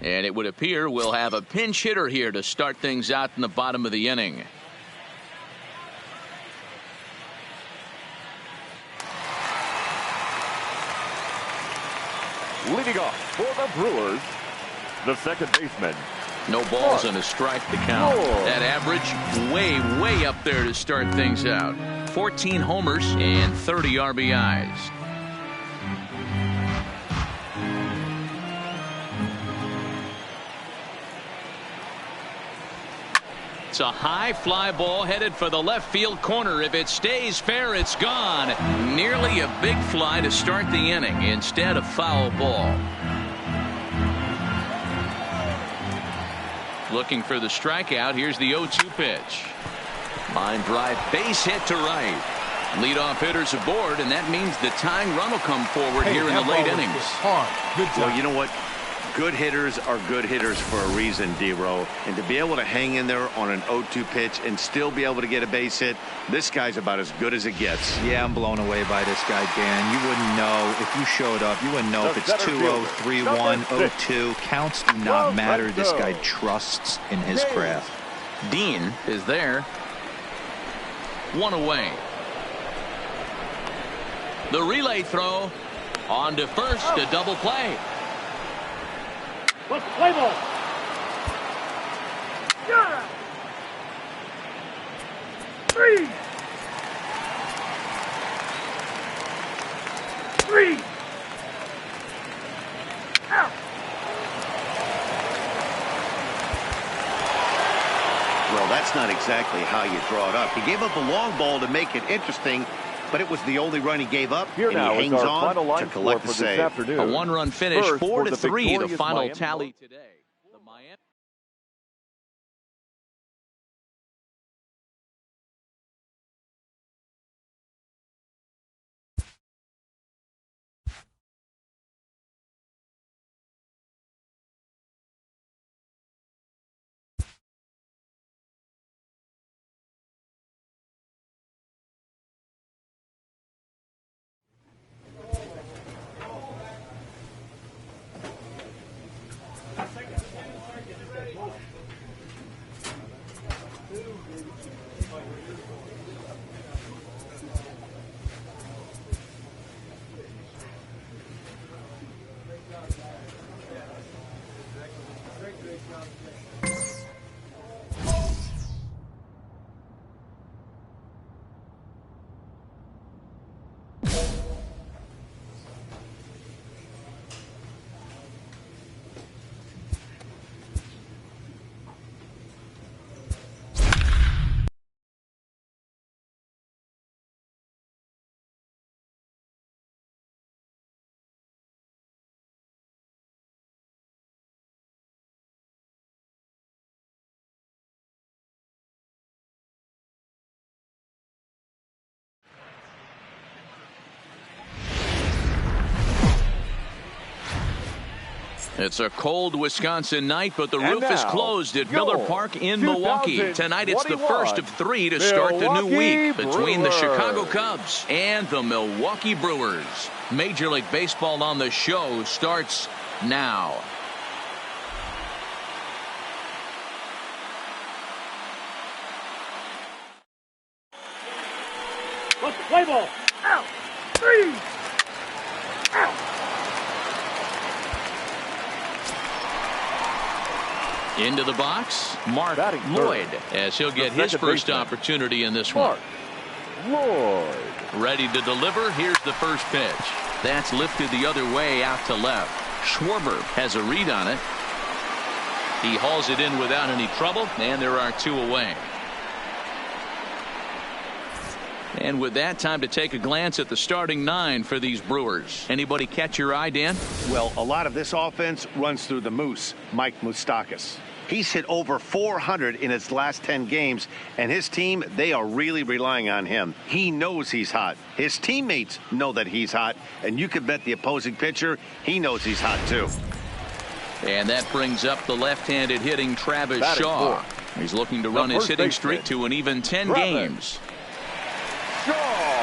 And it would appear we'll have a pinch hitter here to start things out in the bottom of the inning. Leading off for the Brewers, the second baseman. No balls and a strike to count. That average way up there to start things out. 14 homers and 30 RBIs. It's a high fly ball headed for the left field corner. If it stays fair, it's gone. Nearly a big fly to start the inning. Instead, a foul ball. Looking for the strikeout. Here's the 0-2 pitch. Line drive, base hit to right. Leadoff hitters aboard, and that means the tying run will come forward here in the late innings. Good job. Well, you know what? Good hitters are good hitters for a reason, D-Row. And to be able to hang in there on an 0-2 pitch and still be able to get a base hit, this guy's about as good as it gets. Yeah, I'm blown away by this guy, Dan. You wouldn't know if you showed up. You wouldn't know if it's 2-0, 3-1, 0-2. Counts do not matter. This guy trusts in his craft. Dean is there. One away. The relay throw on to first, a double play. Let's play ball. Yeah. 3. 3. Out. Well, that's not exactly how you draw it up. He gave up a long ball to make it interesting, but it was the only run he gave up, Here and now he is hangs our on final line to collect the score for this save. afternoon. A one-run finish, First, 4-3, the victorious final Miami tally today. The Miami It's a cold Wisconsin night, but the roof is closed at Miller Park in Milwaukee. Tonight it's the first of 3 to start the new week between the Chicago Cubs and the Milwaukee Brewers. Major League Baseball on the show starts now. Let's play ball. Out. 3. Out. Into the box, Mark Lloyd, as he'll get his first opportunity in this one. Lloyd. Ready to deliver. Here's the first pitch. That's lifted the other way out to left. Schwarber has a read on it. He hauls it in without any trouble, and there are 2 away. And with that, time to take a glance at the starting 9 for these Brewers. Anybody catch your eye, Dan? Well, a lot of this offense runs through the Moose, Mike Moustakas. He's hit over 400 in his last 10 games, and his team, they are really relying on him. He knows he's hot. His teammates know that he's hot, and you can bet the opposing pitcher, he knows he's hot too. And that brings up the left-handed hitting Travis Shaw. He's looking to run his hitting streak to an even 10 games. Shaw.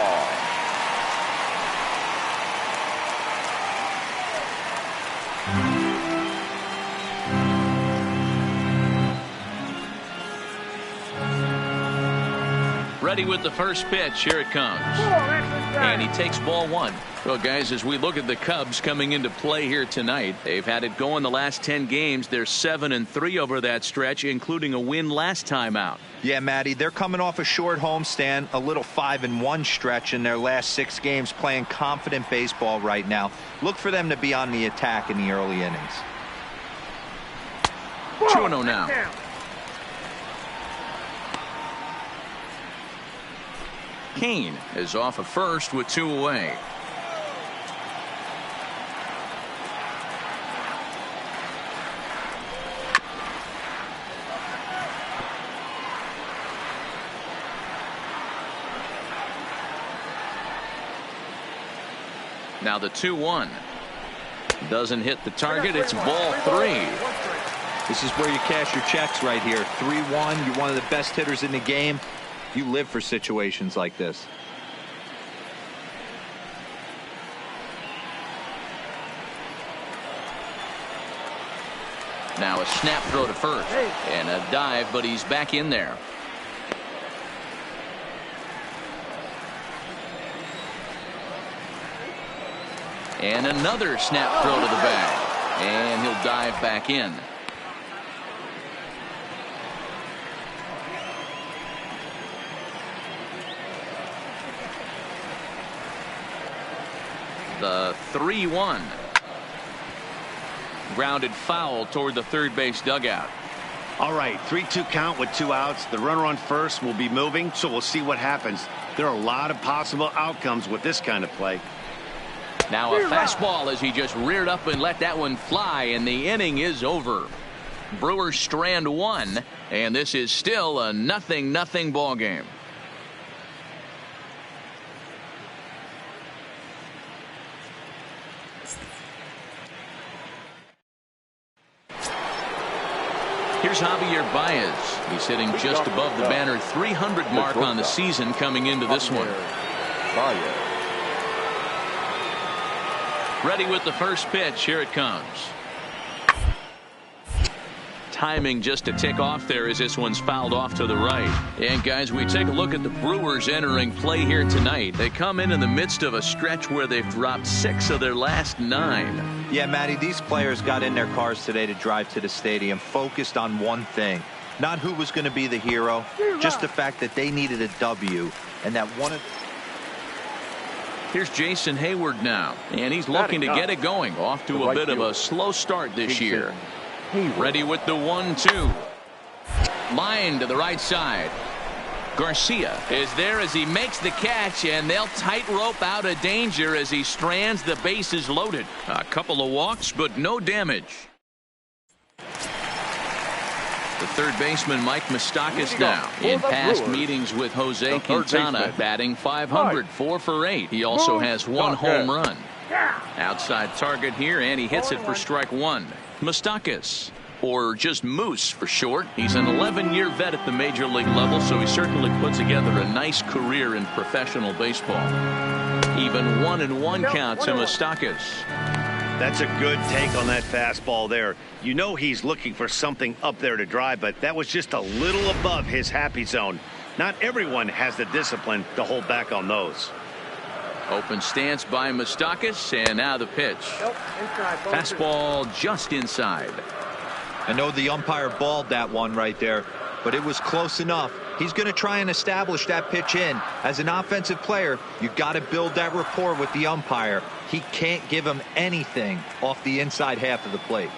Ready with the first pitch. Here it comes. And he takes ball one. Well, guys, as we look at the Cubs coming into play here tonight, they've had it going the last 10 games. They're 7-3 over that stretch, including a win last time out. Yeah, Matty, they're coming off a short homestand, a little 5-1 stretch in their last 6 games, playing confident baseball right now. Look for them to be on the attack in the early innings. 2-0 now. Kane is off of first with 2 away. Now the 2-1 doesn't hit the target. It's ball 3. This is where you cash your checks right here. 3-1. You're one of the best hitters in the game. You live for situations like this. Now a snap throw to first and a dive, but he's back in there. And another snap throw to the bag, and he'll dive back in. The 3-1. Grounded foul toward the third base dugout. All right, 3-2 count with 2 outs. The runner on first will be moving, so we'll see what happens. There are a lot of possible outcomes with this kind of play. Now a fastball as he just reared up and let that one fly, and the inning is over. Brewers strand 1, and this is still a 0-0 ball game. Here's Javier Baez. He's hitting just above the banner 300 mark on the season coming into this one. Ready with the first pitch. Here it comes. Timing just a tick off there as this one's fouled off to the right. And guys, we take a look at the Brewers entering play here tonight. They come in the midst of a stretch where they've dropped 6 of their last 9. Yeah, Matty, these players got in their cars today to drive to the stadium, focused on one thing. Not who was going to be the hero, just the fact that they needed a W, and that one of... Here's Jason Hayward now, and he's looking to get it going. Off to a bit of a slow start this year. Ready with the 1-2. Line to the right side. Garcia is there as he makes the catch, and they'll tightrope out of danger as he strands. The bases loaded. A couple of walks, but no damage. The third baseman, Mike Moustakas, now in past meetings with Jose Quintana, batting .500, 4 for 8. He also has 1 home run. Outside target here, and he hits it for strike 1. Moustakas, or just Moose for short. He's an 11-year vet at the major league level, so he certainly put together a nice career in professional baseball. Even 1-1 count to Moustakas. That's a good take on that fastball there. You know he's looking for something up there to drive, but that was just a little above his happy zone. Not everyone has the discipline to hold back on those. Open stance by Moustakas, and now the pitch. Fastball just inside. I know the umpire balled that one right there, but it was close enough. He's going to try and establish that pitch in. As an offensive player, you got to build that rapport with the umpire. He can't give him anything off the inside half of the plate.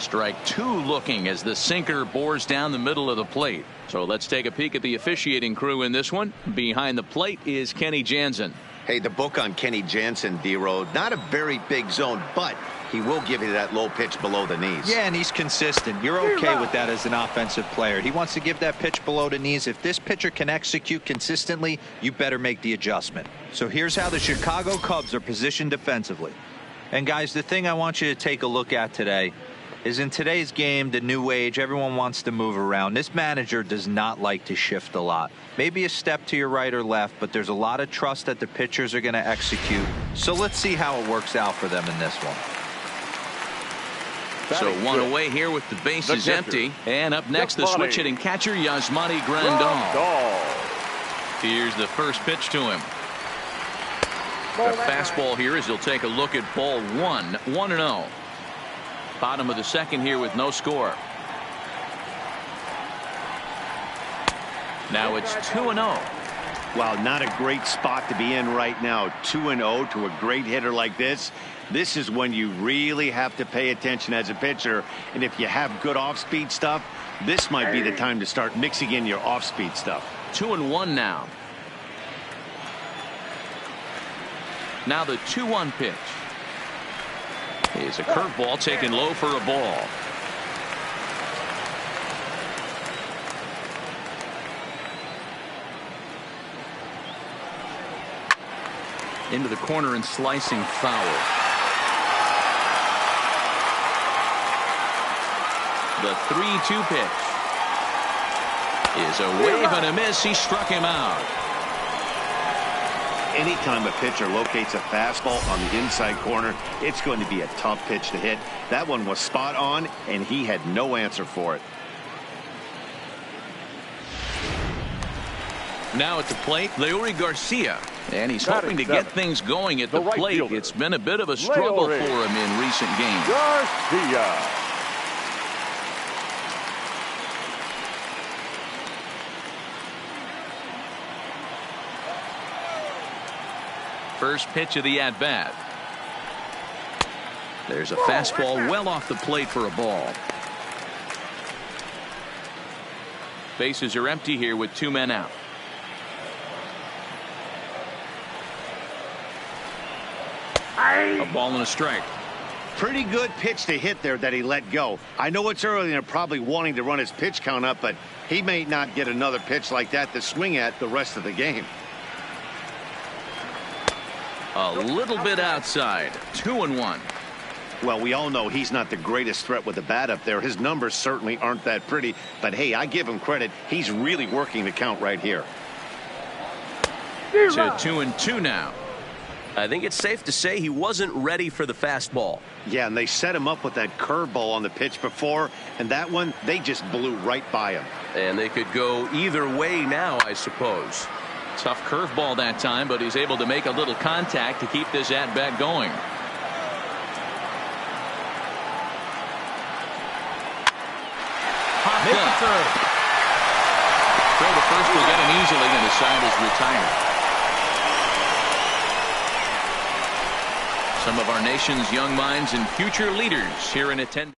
Strike 2 looking as the sinker bores down the middle of the plate. So let's take a peek at the officiating crew in this one. Behind the plate is Kenny Jansen. Hey, the book on Kenny Jansen, D-Road, not a very big zone, but he will give you that low pitch below the knees. Yeah, and he's consistent. You're okay with that as an offensive player. He wants to give that pitch below the knees. If this pitcher can execute consistently, you better make the adjustment. So here's how the Chicago Cubs are positioned defensively. And guys, the thing I want you to take a look at today is in today's game, the new age, everyone wants to move around. This manager does not like to shift a lot. Maybe a step to your right or left, but there's a lot of trust that the pitchers are going to execute. So let's see how it works out for them in this one. So one away here with the bases empty. And up next, the switch hitting catcher, Yasmani Grandal. Here's the first pitch to him. A fastball here as he'll take a look at ball one. 1-0. Bottom of the second here with no score. Now it's 2-0. Wow, not a great spot to be in right now. 2-0 to a great hitter like this. This is when you really have to pay attention as a pitcher. And if you have good off-speed stuff, this might be the time to start mixing in your off-speed stuff. 2-1 now. Now the 2-1 pitch. Is a curveball taken low for a ball. Into the corner and slicing foul. The 3-2 pitch is a wave and a miss. He struck him out. Anytime a pitcher locates a fastball on the inside corner, it's going to be a tough pitch to hit. That one was spot on, and he had no answer for it. Now at the plate, Leury Garcia. And he's hoping to get things going at the plate. It's been a bit of a struggle for him in recent games. Garcia. First pitch of the at-bat. There's a fastball well off the plate for a ball. Bases are empty here with 2 men out. A ball and a strike. Pretty good pitch to hit there that he let go. I know it's early and they're probably wanting to run his pitch count up, but he may not get another pitch like that to swing at the rest of the game. A little bit outside. 2-1. Well, we all know he's not the greatest threat with the bat up there. His numbers certainly aren't that pretty, but hey, I give him credit. He's really working the count right here. To 2-2 now. I think it's safe to say he wasn't ready for the fastball. Yeah, and they set him up with that curveball on the pitch before, and that one, they just blew right by him. And they could go either way now, I suppose. Tough curveball that time, but he's able to make a little contact to keep this at-bat going. Popped up. Throw to first will get him easily, and the side is retired. Some of our nation's young minds and future leaders here in attendance.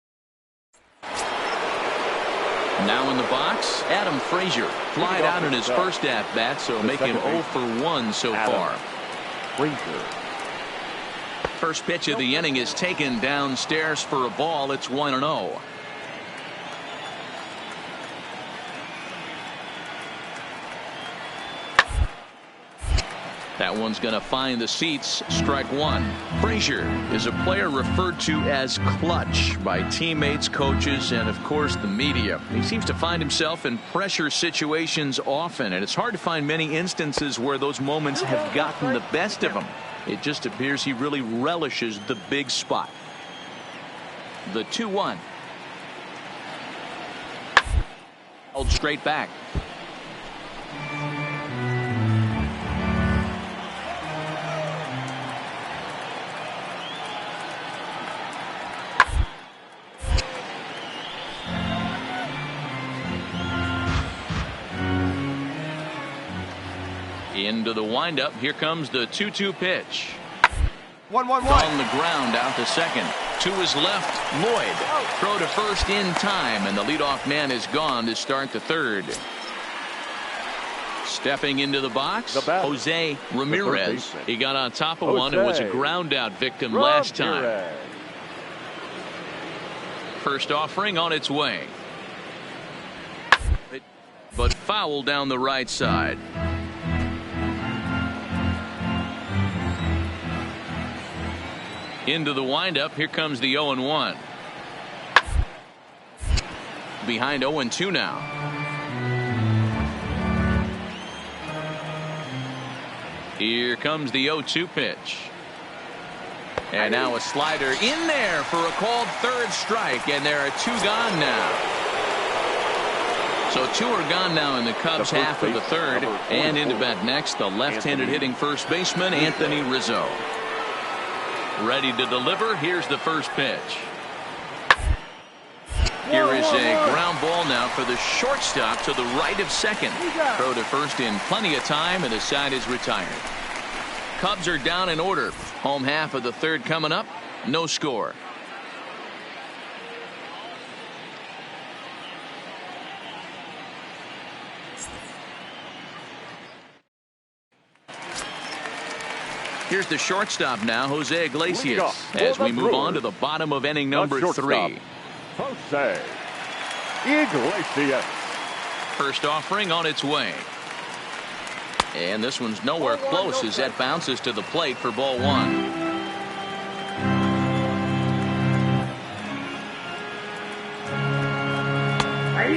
Now in the box, Adam Frazier. Flied out in his first at-bat, so make him 0 for 1 so far. Frazier. First pitch of the inning is taken downstairs for a ball. It's 1-0. That one's going to find the seats. Strike one. Frazier is a player referred to as clutch by teammates, coaches, and of course the media. He seems to find himself in pressure situations often, and it's hard to find many instances where those moments have gotten the best of him. It just appears he really relishes the big spot. The 2-1. Held straight back. Into the windup. Here comes the 2-2 pitch. 1-1-1. On the ground out to second. To his left, Lloyd. Throw to first in time, and the leadoff man is gone to start the third. Stepping into the box, Jose Ramirez. He got on top of one and was a ground out victim last time. First offering on its way. But foul down the right side. Into the windup. Here comes the 0-1. Behind 0-2 now. Here comes the 0-2 pitch. And now a slider in there for a called third strike, and there are 2 gone now. So 2 are gone now in the Cubs half of the third. And into bat next, the left-handed hitting first baseman, Anthony Rizzo. Ready to deliver. Here's the first pitch. Here is a ground ball now for the shortstop to the right of second. Throw to first in plenty of time, and the side is retired. Cubs are down in order. Home half of the third coming up. No score. Here's the shortstop now, Jose Iglesias, as we move on to the bottom of inning number 3. Jose Iglesias. First offering on its way. And this one's nowhere close as that bounces to the plate for ball 1.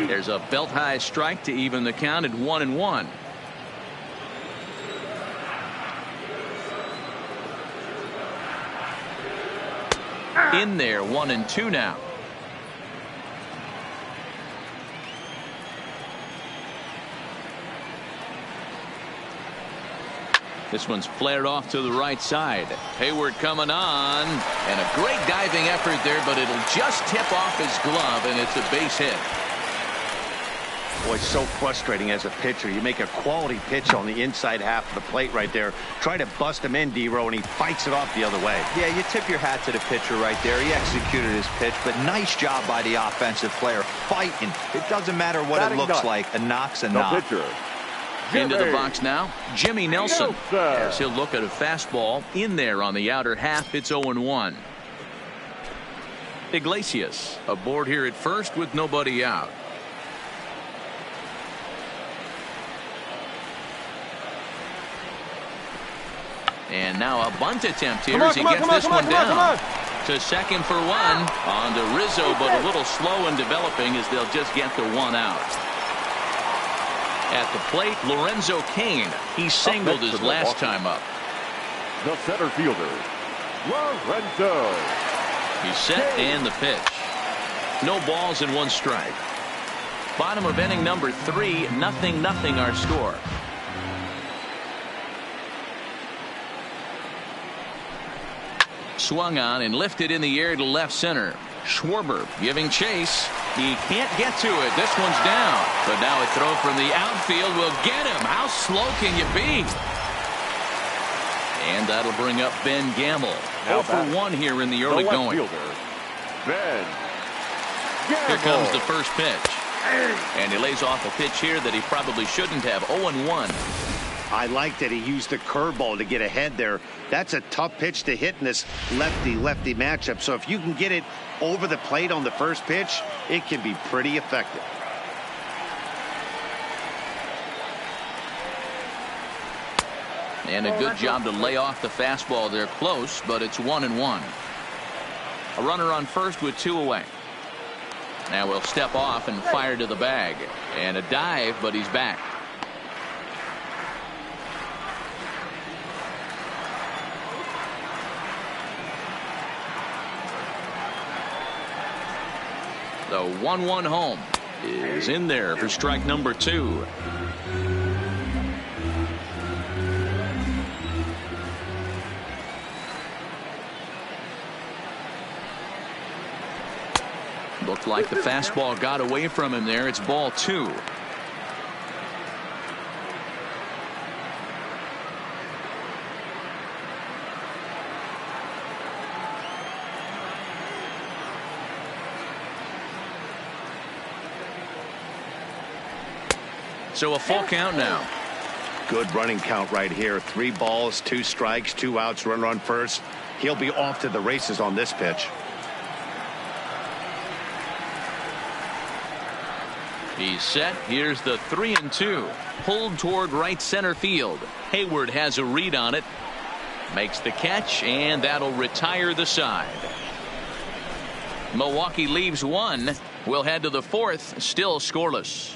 There's a belt-high strike to even the count at 1-1. In there, 1-2 now. This one's flared off to the right side. Hayward coming on, and a great diving effort there, but it'll just tip off his glove, and it's a base hit. Boy, it's so frustrating as a pitcher. You make a quality pitch on the inside half of the plate right there. Try to bust him in, D-Row, and he fights it off the other way. Yeah, you tip your hat to the pitcher right there. He executed his pitch, but nice job by the offensive player fighting. It doesn't matter what it looks like. A knock's a knock. Into the box now, Jimmy Nelson. As he'll look at a fastball in there on the outer half. It's 0-1. Iglesias aboard here at first with nobody out. And now a bunt attempt here as he gets this one down. To second for 1. On to Rizzo, but a little slow in developing as they'll just get the 1 out. At the plate, Lorenzo Cain. He singled his last time up. The center fielder, Lorenzo. He's set and the pitch. No balls and 1 strike. Bottom of inning number 3, 0-0 our score. Swung on and lifted in the air to left center. Schwarber giving chase. He can't get to it. This one's down. But now a throw from the outfield will get him. How slow can you be? And that'll bring up Ben Gamble. 0-for-1 here in the early going. Ben Gamble. Here comes the first pitch. And he lays off a pitch here that he probably shouldn't have. 0-1. I like that he used the curveball to get ahead there. That's a tough pitch to hit in this lefty-lefty matchup. So if you can get it over the plate on the first pitch, it can be pretty effective. And a good job to lay off the fastball there close, but it's 1-1. A runner on first with 2 away. Now we'll step off and fire to the bag. And a dive, but he's back. The 1-1 home is in there for strike number 2. Looked like the fastball got away from him there. It's ball 2. So a full count now. Good running count right here. 3 balls, 2 strikes, 2 outs, runner on first. He'll be off to the races on this pitch. He's set. Here's the 3-2. Pulled toward right center field. Hayward has a read on it. Makes the catch, and that'll retire the side. Milwaukee leaves 1. We'll head to the 4th, still scoreless.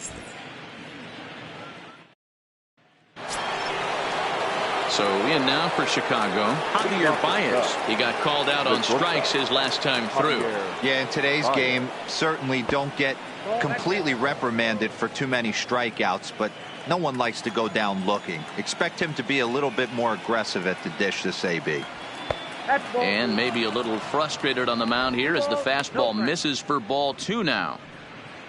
So in now for Chicago, Javier Baez. He got called out on strikes his last time through. Yeah, in today's game, certainly don't get completely reprimanded for too many strikeouts, but no one likes to go down looking. Expect him to be a little bit more aggressive at the dish this AB. And maybe a little frustrated on the mound here as the fastball misses for ball 2 now.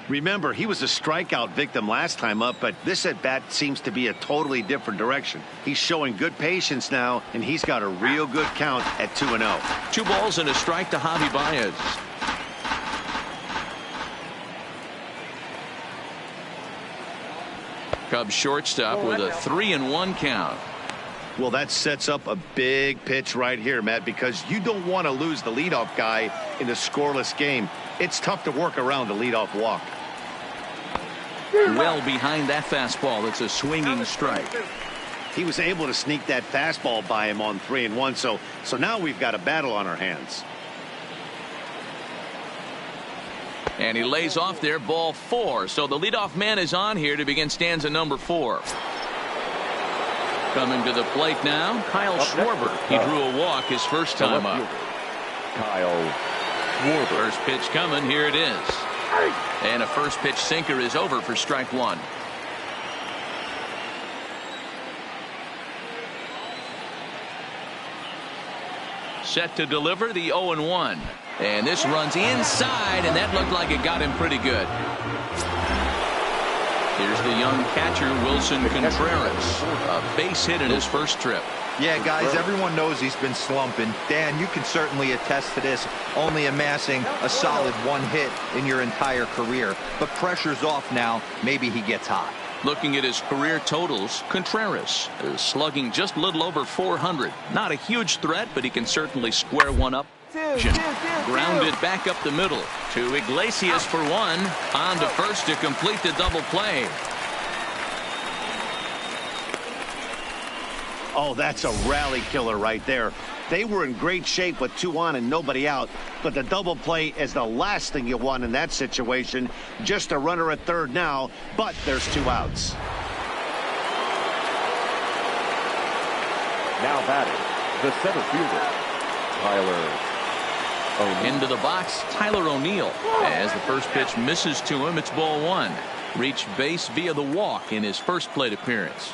Remember, he was a strikeout victim last time up, but this at bat seems to be a totally different direction. He's showing good patience now, and he's got a real good count at 2-0. 2 balls and a strike to Javi Baez. Cubs shortstop with a 3-1 count. Well, that sets up a big pitch right here, Matt, because you don't want to lose the leadoff guy in a scoreless game. It's tough to work around the leadoff walk. Well behind that fastball. It's a swinging strike. He was able to sneak that fastball by him on 3-1, so now we've got a battle on our hands. And he lays off there, ball 4. So the leadoff man is on here to begin stanza number 4. Coming to the plate now, Kyle Schwarber. He drew a walk his first time up. Kyle Schwarber. First pitch coming, here it is. And a first pitch sinker is over for strike 1. Set to deliver the 0-1. And this runs inside, and that looked like it got him pretty good. Here's the young catcher, Wilson Contreras. A base hit in his first trip. Yeah, guys, everyone knows he's been slumping. Dan, you can certainly attest to this, only amassing a solid 1 hit in your entire career. But pressure's off now. Maybe he gets hot. Looking at his career totals, Contreras is slugging just a little over 400. Not a huge threat, but he can certainly square one up. Grounded back up the middle to Iglesias for 1. On to first to complete the double play. Oh, that's a rally killer right there. They were in great shape with 2 on and nobody out, but the double play is the last thing you want in that situation. Just a runner at third now, but there's 2 outs. Now batting, the center fielder, Tyler O'Neill. Into the box, Tyler O'Neill. As the first pitch misses to him, it's ball 1. Reached base via the walk in his first plate appearance.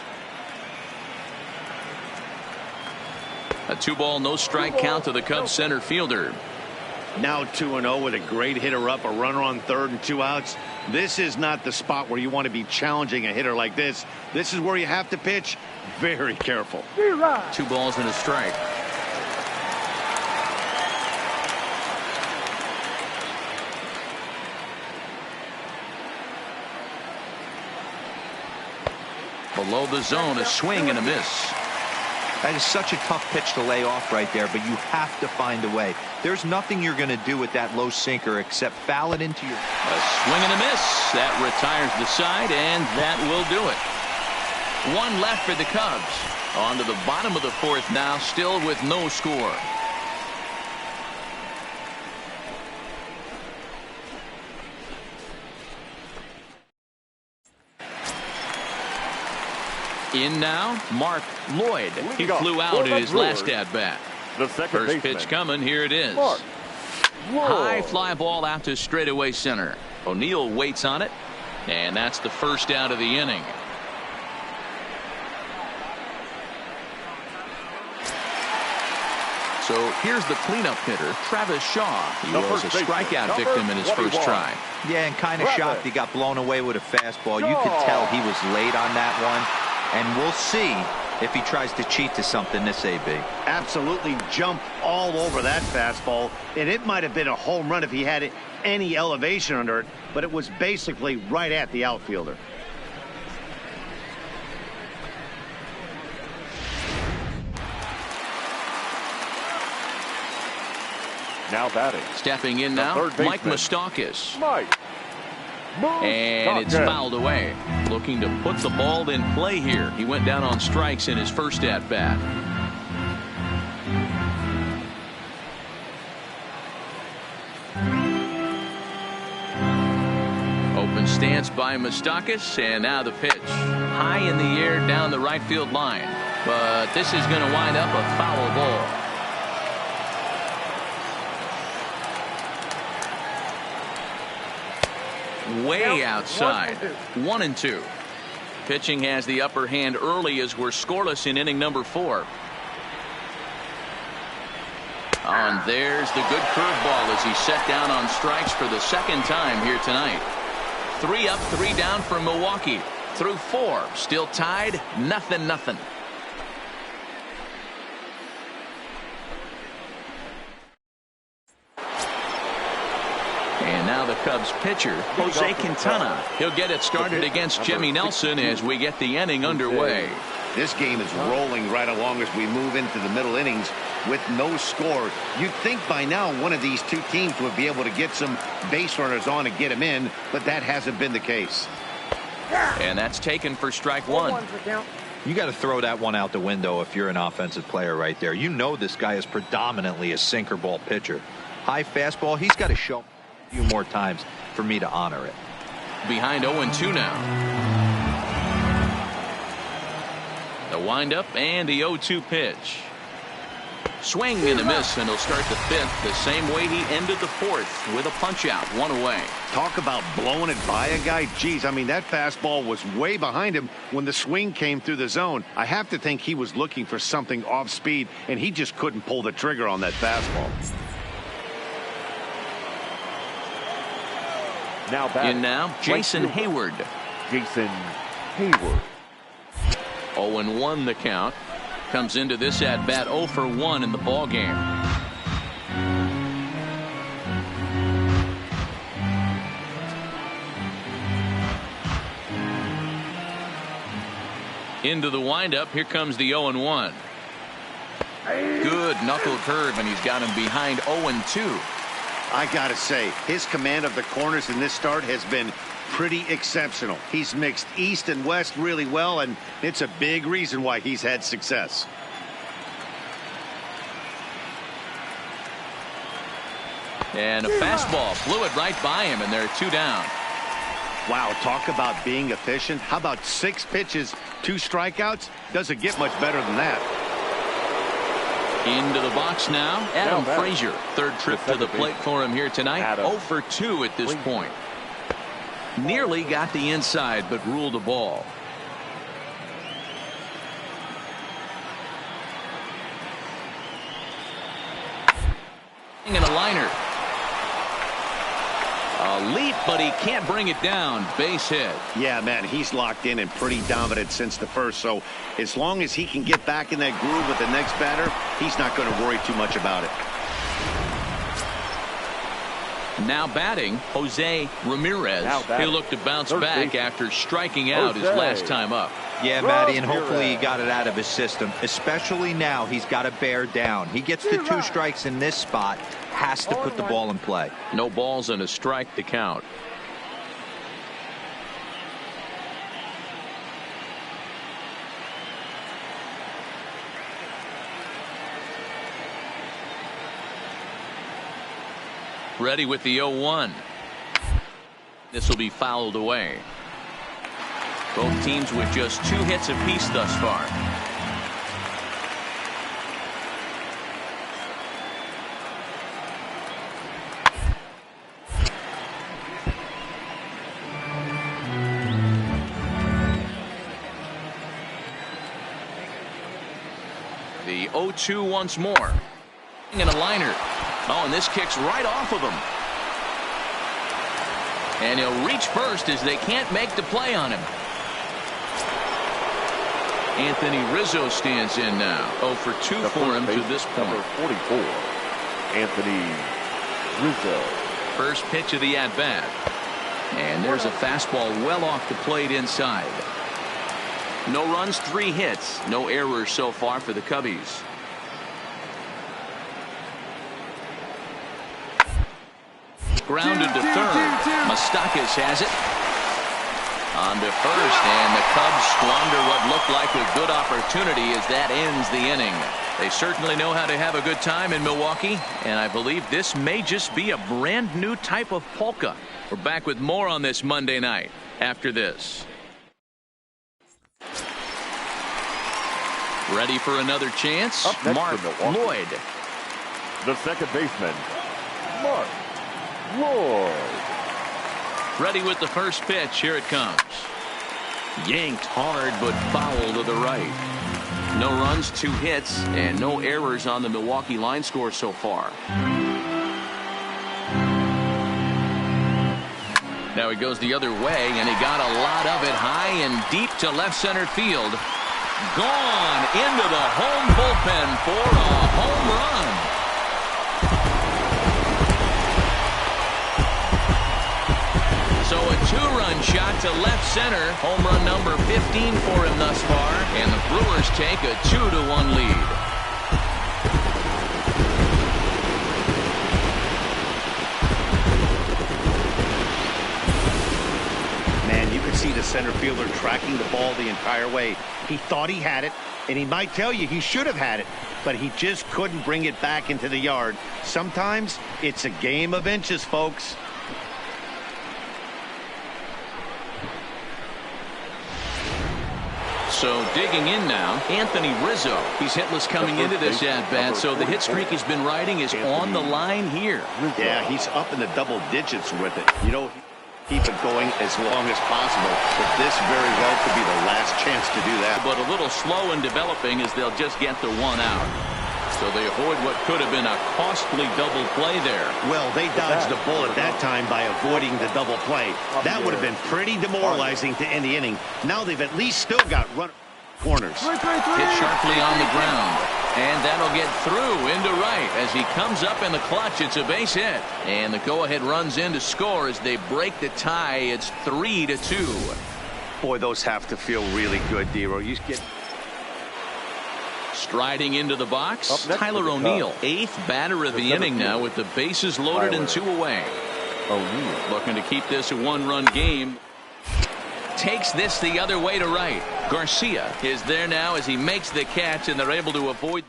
A 2-ball, no strike count to the Cubs center fielder. Now 2-0 with a great hitter up, a runner on third and 2 outs. This is not the spot where you want to be challenging a hitter like this. This is where you have to pitch very careful. 2 balls and a strike. Below the zone, a swing and a miss. That is such a tough pitch to lay off right there, but you have to find a way. There's nothing you're going to do with that low sinker except foul it into your... A swing and a miss. That retires the side, and that will do it. 1 left for the Cubs. On to the bottom of the 4th now, still with no score. In now, Mark Lloyd. He flew out in his last at-bat. First pitch coming, here it is. High fly ball out to straightaway center. O'Neill waits on it, and that's the first out of the inning. So here's the cleanup hitter, Travis Shaw. He was a strikeout victim in his first try. Yeah, and kind of shocked he got blown away with a fastball. You could tell he was late on that one. And we'll see if he tries to cheat to something this AB. Absolutely jumped all over that fastball, and it might have been a home run if he had any elevation under it, but it was basically right at the outfielder. Now batting. Stepping in now, Mike Moustakas. Mike. And it's fouled away. Looking to put the ball in play here. He went down on strikes in his first at-bat. Open stance by Moustakas, and now the pitch. High in the air down the right field line. But this is going to wind up a foul ball. Way outside. 1-2. Pitching has the upper hand early as we're scoreless in inning number 4. And there's the good curveball as he's set down on strikes for the second time here tonight. 3 up, 3 down for Milwaukee. Through 4. Still tied. 0-0. And now the Cubs pitcher, Jose Quintana. He'll get it started against Jimmy Nelson as we get the inning underway. This game is rolling right along as we move into the middle innings with no score. You'd think by now one of these two teams would be able to get some base runners on and get them in, but that hasn't been the case. And that's taken for strike 1. You got to throw that one out the window if you're an offensive player right there. You know this guy is predominantly a sinker ball pitcher. High fastball, he's got to show a few more times for me to honor it. Behind 0-2 now. The windup and the 0-2 pitch. Swing and a miss, and he'll start the 5th the same way he ended the 4th with a punch out, 1 away. Talk about blowing it by a guy. Geez, I mean, that fastball was way behind him when the swing came through the zone. I have to think he was looking for something off speed, and he just couldn't pull the trigger on that fastball. Now back. In now, Jason Hayward. Jason Hayward. 0-1 the count. Comes into this at bat 0 for 1 in the ball game. Into the windup. Here comes the 0-1. Good knuckle curve, and he's got him behind 0-2. I gotta say, his command of the corners in this start has been pretty exceptional. He's mixed east and west really well, and it's a big reason why he's had success. And a fastball flew it right by him, and there are 2 down. Wow, talk about being efficient. How about 6 pitches, 2 strikeouts? Doesn't get much better than that. Into the box now, Adam Frazier. 3rd trip to the plate for him here tonight. 0 for 2 at this point. Nearly got the inside, but ruled a ball. And a liner. A leap, but he can't bring it down. Base hit. Yeah, man, he's locked in and pretty dominant since the first. So as long as he can get back in that groove with the next batter, he's not going to worry too much about it. Now batting, Jose Ramirez. He'll look to bounce back after striking out his last time up. Yeah, Matty, and hopefully he got it out of his system. Especially now, he's got to bear down. He gets the 2 strikes in this spot, has to put the ball in play. No balls and a strike to count. Ready with the 0-1. This will be fouled away. Both teams with just 2 hits apiece thus far. The 0-2 once more. And a liner. Oh, and this kicks right off of him. And he'll reach first as they can't make the play on him. Anthony Rizzo stands in now. 0 for 2 for him to this point. Number 44, Anthony Rizzo. First pitch of the at-bat. And there's a fastball well off the plate inside. No runs, 3 hits. No errors so far for the Cubbies. Grounded to 3rd. Moustakas has it. On to 1st, and the Cubs squander what looked like a good opportunity as that ends the inning. They certainly know how to have a good time in Milwaukee, and I believe this may just be a brand new type of polka. We're back with more on this Monday night after this. Ready for another chance? Up next Mark for Milwaukee. Lloyd. The second baseman, Mark Lloyd. Ready with the first pitch. Here it comes. Yanked hard, but foul to the right. No runs, 2 hits, and no errors on the Milwaukee line score so far. Now he goes the other way, and he got a lot of it high and deep to left center field. Gone into the home bullpen for a home run. So a 2-run shot to left center. Home run number 15 for him thus far. And the Brewers take a 2-1 lead. See the center fielder tracking the ball the entire way. He thought he had it, and he might tell you he should have had it, but he just couldn't bring it back into the yard. Sometimes it's a game of inches, folks. So digging in now, Anthony Rizzo. He's hitless coming into this at-bat, so the hit streak he's been riding is on the line here. Yeah, he's up in the double digits with it. You know, keep it going as long as possible, but this very well could be the last chance to do that. But a little slow in developing as they'll just get the 1 out. So they avoid what could have been a costly double play there. Well, they dodged the bullet that time by avoiding the double play. That would have been pretty demoralizing to end the inning. Now they've at least still got run corners. Hit sharply on the ground. And that'll get through into right as he comes up in the clutch. It's a base hit. And the go-ahead runs in to score as they break the tie. It's 3-2. Boy, those have to feel really good, Dero. You get striding into the box. Tyler O'Neill, 8th batter of the inning now with the bases loaded and 2 away. O'Neill looking to keep this a 1-run game. Takes this the other way to right. Garcia is there now as he makes the catch, and they're able to avoid.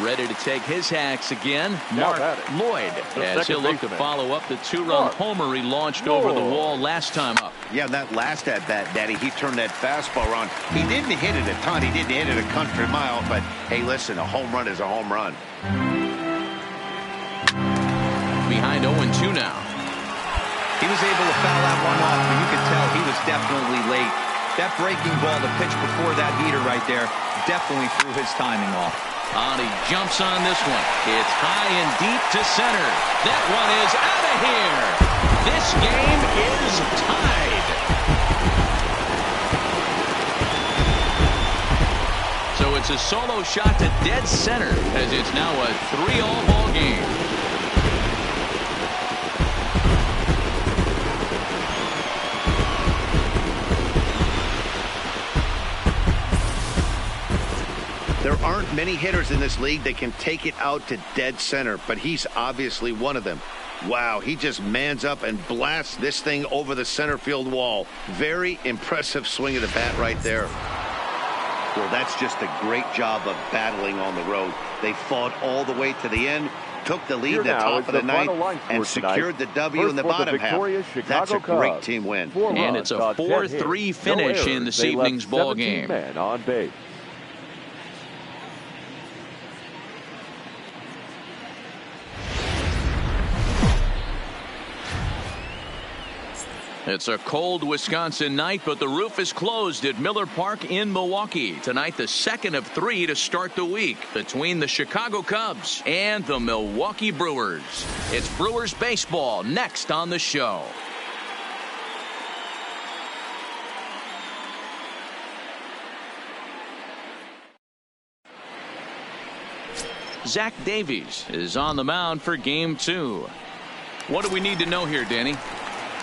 Ready to take his hacks again. Mark Lloyd as he'll look to follow up the 2-run homer he launched over the wall last time up. Yeah, that last at-bat, Daddy, he turned that fastball on. He didn't hit it a ton. He didn't hit it a country mile, but hey, listen, a home run is a home run. Behind 0-2 now. He was able to foul that one off, but you could tell he was definitely late. That breaking ball, the pitch before that heater right there, definitely threw his timing off. And he jumps on this one. It's high and deep to center. That one is out of here. This game is tied. So it's a solo shot to dead center as it's now a 3-all ball game. There aren't many hitters in this league that can take it out to dead center, but he's obviously one of them. Wow, he just mans up and blasts this thing over the center field wall. Very impressive swing of the bat right there. Well, that's just a great job of battling on the road. They fought all the way to the end, took the lead at the top of the ninth, and secured the W in the bottom half. That's a great team win. And it's a 4-3 finish in this evening's ball game. On base. It's a cold Wisconsin night, but the roof is closed at Miller Park in Milwaukee. Tonight, the second of 3 to start the week between the Chicago Cubs and the Milwaukee Brewers. It's Brewers baseball next on the show. Zach Davies is on the mound for Game 2. What do we need to know here, Danny?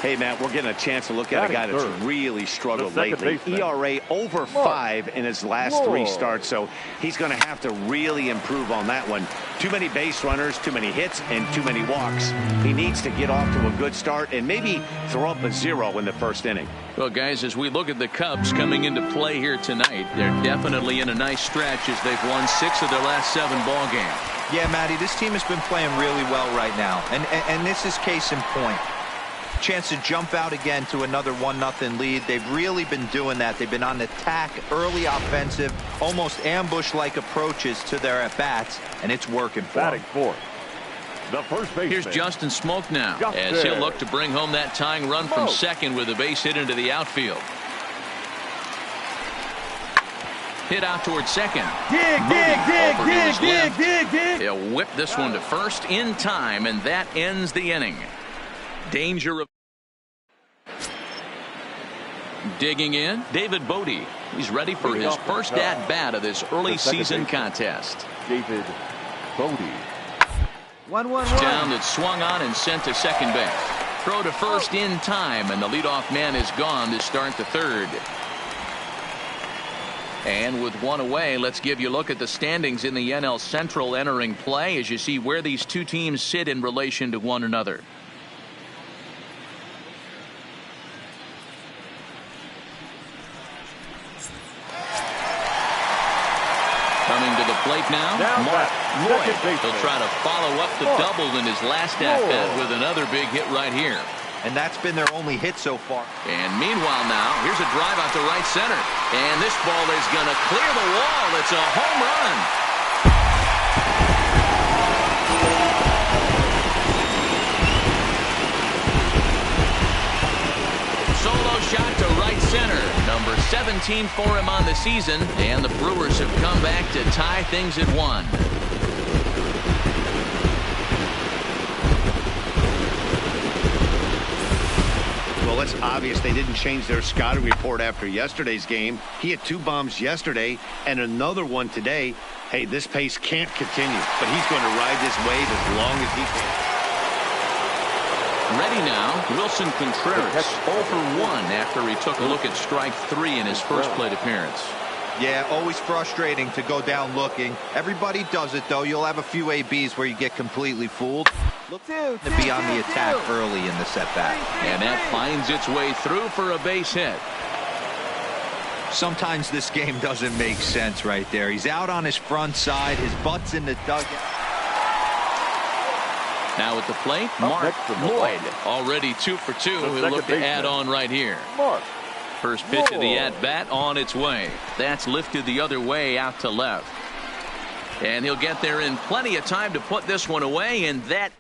Hey, Matt, we're getting a chance to look at a guy that's really struggled lately. ERA over 5 in his last 3 starts, so he's going to have to really improve on that one. Too many base runners, too many hits, and too many walks. He needs to get off to a good start and maybe throw up a 0 in the first inning. Well, guys, as we look at the Cubs coming into play here tonight, they're definitely in a nice stretch as they've won 6 of their last 7 ball games. Yeah, Matty, this team has been playing really well right now, and this is case in point. chance to jump out again to another 1-0 lead. They've really been doing that. They've been on attack, early offensive, almost ambush-like approaches to their at-bats, and it's working for them. Batting fourth, the first baseman. Here's Justin Smoke now, as he'll look to bring home that tying run from second with a base hit into the outfield. Hit out towards second. Dig. He'll whip this one to first in time, and that ends the inning. Danger of digging in. David Bodie. He's ready for his first at bat of this early season contest. David Bodie. 1-1. Down that's swung on and sent to second base. Throw to first in time, and the leadoff man is gone to start the third. And with one away, let's give you a look at the standings in the NL Central entering play as you see where these two teams sit in relation to one another. Coming to the plate now, Mark Lloyd. He'll try to follow up the double in his last at-bat with another big hit right here. And that's been their only hit so far. And meanwhile now, here's a drive out to right center. And this ball is going to clear the wall. It's a home run. Solo shot to right center. Number 17 for him on the season. And the Brewers have come back to tie things at 1. Well, it's obvious they didn't change their scouting report after yesterday's game. He had 2 bombs yesterday and another one today. Hey, this pace can't continue, but he's going to ride this wave as long as he can. Ready now, Wilson Contreras 0 for 1 after he took a look at strike 3 in his first plate appearance. Yeah, always frustrating to go down looking. Everybody does it, though. You'll have a few ABs where you get completely fooled. Look to be on the attack early in the setback. And that finds its way through for a base hit. Sometimes this game doesn't make sense right there. He's out on his front side. His butt's in the dugout. Now at the plate, Mark Lloyd. Already 2 for 2. He'll look to add on right here. First pitch of the at-bat on its way. That's lifted the other way out to left. And he'll get there in plenty of time to put this one away, and that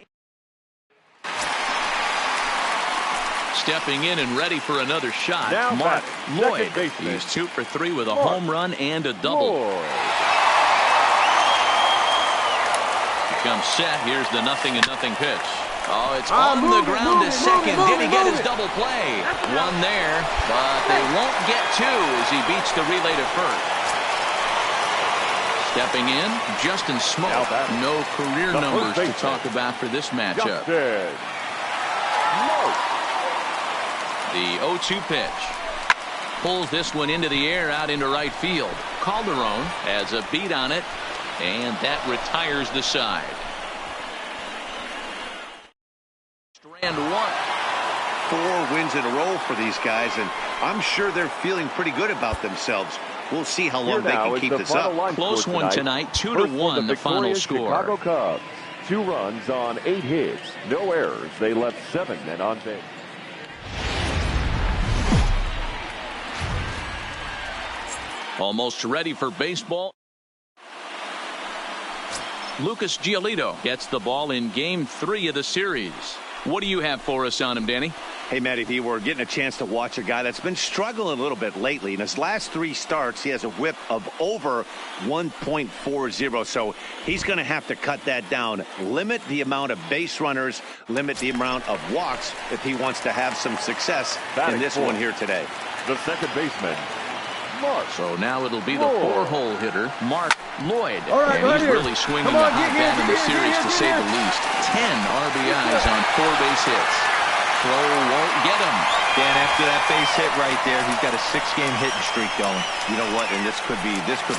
stepping in and ready for another shot. Now Mark Lloyd. Baseman. He's 2 for 3 with a home run and a double. Comes set. Here's the 0-0 pitch. Oh, it's on the ground to second. Did he get his double play? One there, but they won't get 2 as he beats the relay to first. Stepping in, Justin Smoke. No career numbers to talk about for this matchup. The 0-2 pitch. Pulls this one into the air out into right field. Calderon has a beat on it, and that retires the side. Strand 1. 4 wins in a row for these guys, and I'm sure they're feeling pretty good about themselves. We'll see how long they can keep this up. Close one tonight, 2-1 the final score. Chicago Cubs, 2 runs on 8 hits, no errors. They left 7 men on base. Almost ready for baseball. Lucas Giolito gets the ball in game 3 of the series. What do you have for us on him, Danny? Hey, Matty V, we're getting a chance to watch a guy that's been struggling a little bit lately. In his last 3 starts, he has a whip of over 1.40, so he's going to have to cut that down. Limit the amount of base runners, limit the amount of walks if he wants to have some success in this one here today. The second baseman, So now it'll be the 4-hole hitter, Mark Lloyd. Right, and he's really swinging the hot bat in the series, to say the least. 10 RBIs on 4 base hits. Throw won't get him. Dan, after that base hit right there, he's got a 6-game hitting streak going. You know what? And this could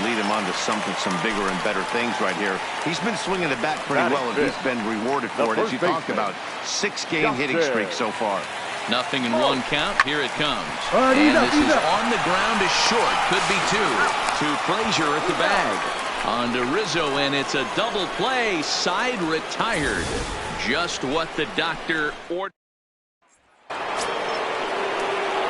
lead him on to some bigger and better things right here. He's been swinging the bat pretty well, and he's been rewarded for it, as you talked about. 6-game hitting streak so far. 0 in 1 count. Here it comes. And this is on the ground is short. Could be 2. To Frazier at the bag. On to Rizzo, and it's a double play. Side retired. Just what the doctor ordered.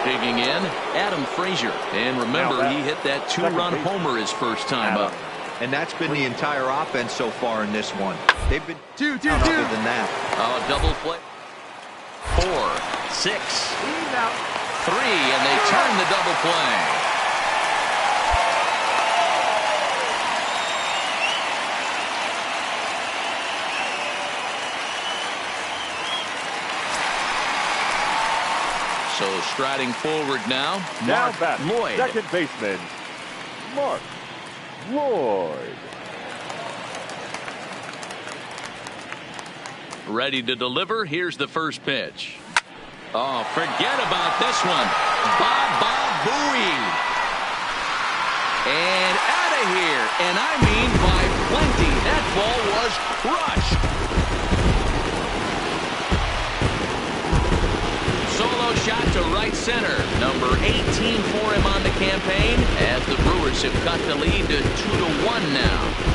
Digging in, Adam Frazier. And remember, he hit that two-run homer his first time up. And that's been the entire offense so far in this one. They've been other than that. Double play. 4, 6, 3, and they turn the double play. So striding forward now, Mark Lloyd. Second baseman, Mark Lloyd. Ready to deliver. Here's the first pitch. Oh, forget about this one. Baba Booey. And out of here. And I mean by plenty. That ball was crushed. Solo shot to right center. Number 18 for him on the campaign as the Brewers have cut the lead to 2-1 now.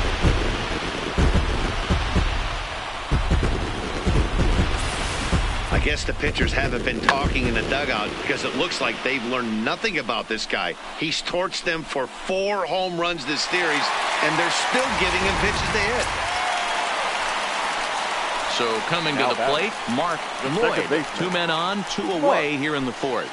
I guess the pitchers haven't been talking in the dugout because it looks like they've learned nothing about this guy. He's torched them for 4 home runs this series, and they're still giving him pitches to hit. So coming to the plate, Mark Lloyd. 2 men on, 2 away here in the 4th.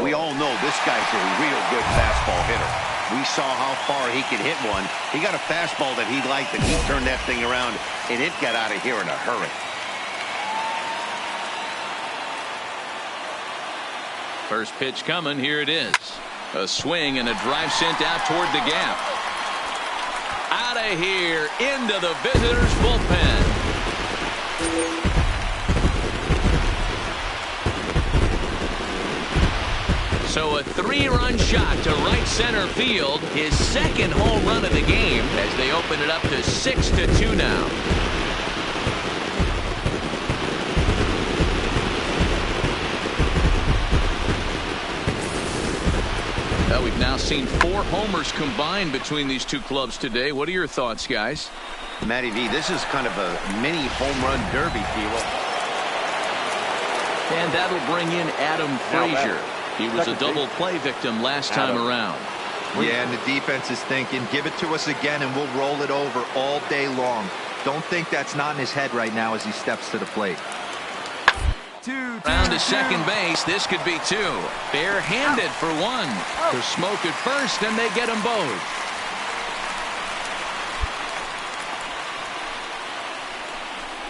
We all know this guy's a real good fastball hitter. We saw how far he could hit one. He got a fastball that he liked, and he turned that thing around, and it got out of here in a hurry. First pitch coming. Here it is. A swing and a drive sent out toward the gap. Out of here into the visitors' bullpen. So a 3-run shot to right center field. His second home run of the game as they open it up to 6-2 now. We've now seen 4 homers combined between these two clubs today. What are your thoughts, guys? Matty V, this is kind of a mini home run derby, Kilo. And that'll bring in Adam Frazier. He was a double play victim last time around. Yeah, and the defense is thinking, give it to us again and we'll roll it over all day long. Don't think that's not in his head right now as he steps to the plate. Round to second base. This could be 2. Bare-handed for 1. To Smoke at first, and they get them both.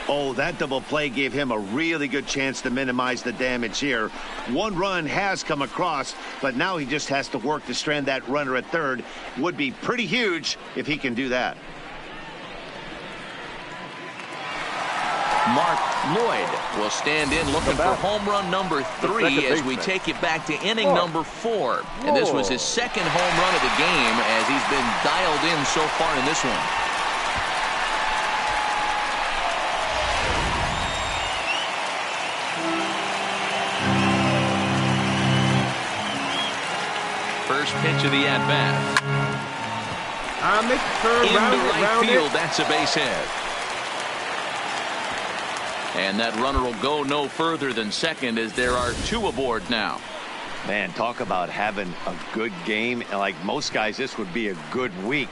Oh, that double play gave him a really good chance to minimize the damage here. 1 run has come across, but now he just has to work to strand that runner at third. Would be pretty huge if he can do that. Mark Lloyd will stand in looking for home run number 3 as we take it back to inning number 4. And this was his second home run of the game as he's been dialed in so far in this one. First pitch of the at-bat. Into right field, that's a base hit. And that runner will go no further than second as there are 2 aboard now. Man, talk about having a good game. Like most guys, this would be a good week.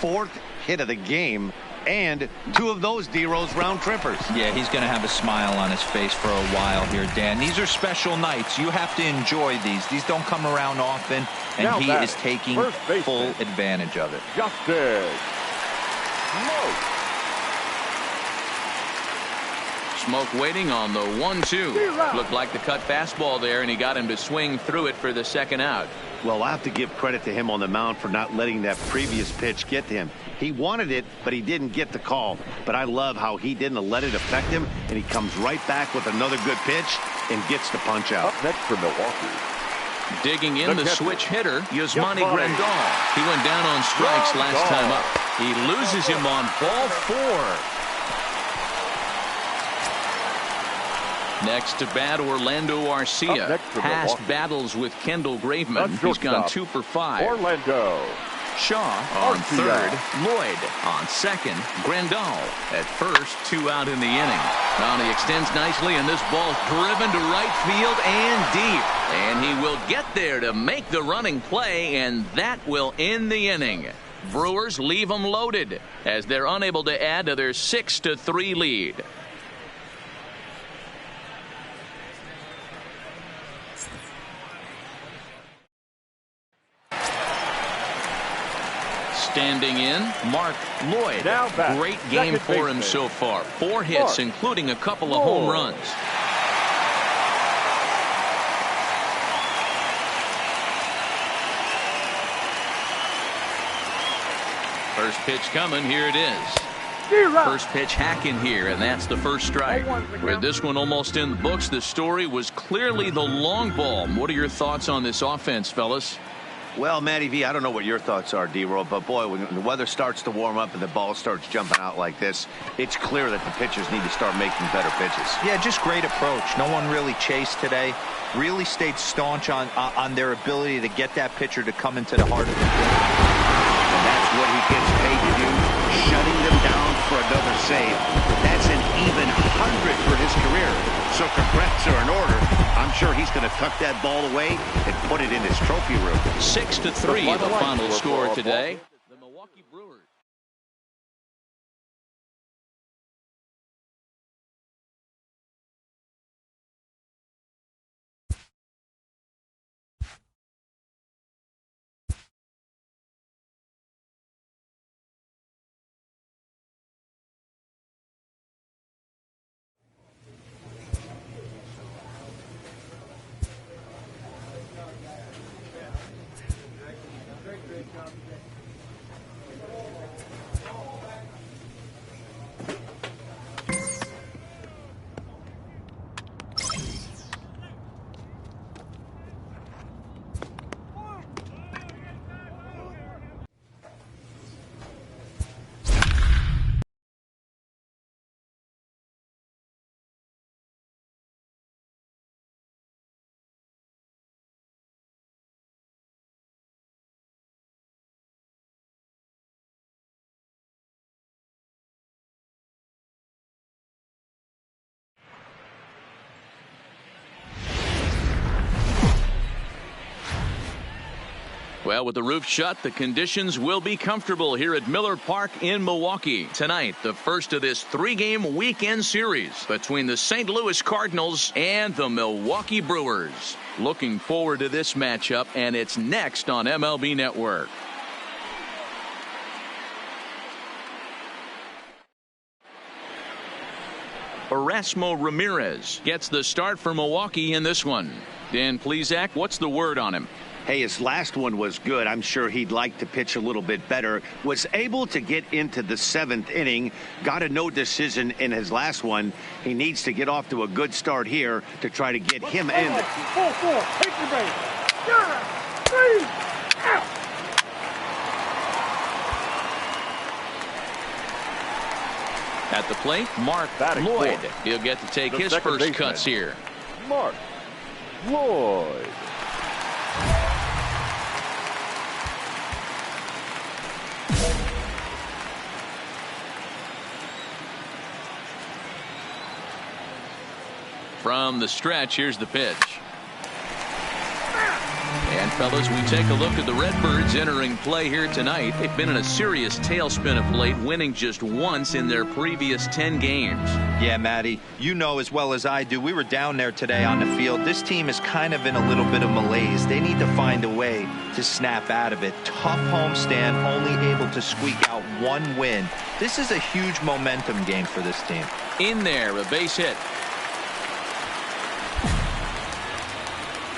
4th hit of the game, and 2 of those D-Rose round trippers. Yeah, he's going to have a smile on his face for a while here, Dan. These are special nights. You have to enjoy these. These don't come around often, and now he is taking full advantage of it. Justice. Smoke waiting on the 1-2. Looked like the cut fastball there, and he got him to swing through it for the second out. Well, I have to give credit to him on the mound for not letting that previous pitch get to him. He wanted it, but he didn't get the call. But I love how he didn't let it affect him, and he comes right back with another good pitch and gets the punch out. Up next for Milwaukee. Digging in the switch hitter, Yasmani Grandal. He went down on strikes last time up. He loses him on ball 4. Next to bat, Orlando Arcia. Past battles with Kendall Graveman. He's gone 2 for 5. Orlando. Shaw on third. Lloyd on second. Grandal at first. 2 out in the inning. Now he extends nicely, and this ball's driven to right field and deep. And he will get there to make the running play, and that will end the inning. Brewers leave them loaded as they're unable to add to their 6-3 lead. Standing in, Mark Lloyd. Great game for him so far. 4 hits, including a couple of home runs. First pitch coming. Here it is. First pitch hacking here, and that's the first strike. With this one almost in the books, the story was clearly the long ball. What are your thoughts on this offense, fellas? Well, Matty V, I don't know what your thoughts are, D-Roll, but boy, when the weather starts to warm up and the ball starts jumping out like this, it's clear that the pitchers need to start making better pitches. Yeah, just great approach. No one really chased today. Really stayed staunch on their ability to get that pitcher to come into the heart of the plate. And that's what he gets paid to do, shutting them down for another save. That's an even 100 for his career. So congrats are in order. I'm sure he's going to tuck that ball away and put it in his trophy room. 6-3 the final score today. The Milwaukee Brewers. Well, with the roof shut, the conditions will be comfortable here at Miller Park in Milwaukee. Tonight, the first of this 3-game weekend series between the St. Louis Cardinals and the Milwaukee Brewers. Looking forward to this matchup, and it's next on MLB Network. Erasmo Ramirez gets the start for Milwaukee in this one. Dan Plesac, what's the word on him? Hey, his last one was good. I'm sure he'd like to pitch a little bit better. Was able to get into the 7th inning. Got a no decision in his last one. He needs to get off to a good start here to try to get him in. 4-4. Take your base. 3 out. At the plate, Mark Lloyd. He'll get to take his first cuts here. Mark Lloyd. From the stretch, here's the pitch. And fellas, we take a look at the Redbirds entering play here tonight. They've been in a serious tailspin of late, winning just once in their previous 10 games. Yeah, Matty, you know as well as I do, we were down there today on the field. This team is kind of in a little bit of malaise. They need to find a way to snap out of it. Tough homestand, only able to squeak out 1 win. This is a huge momentum game for this team. In there, a base hit.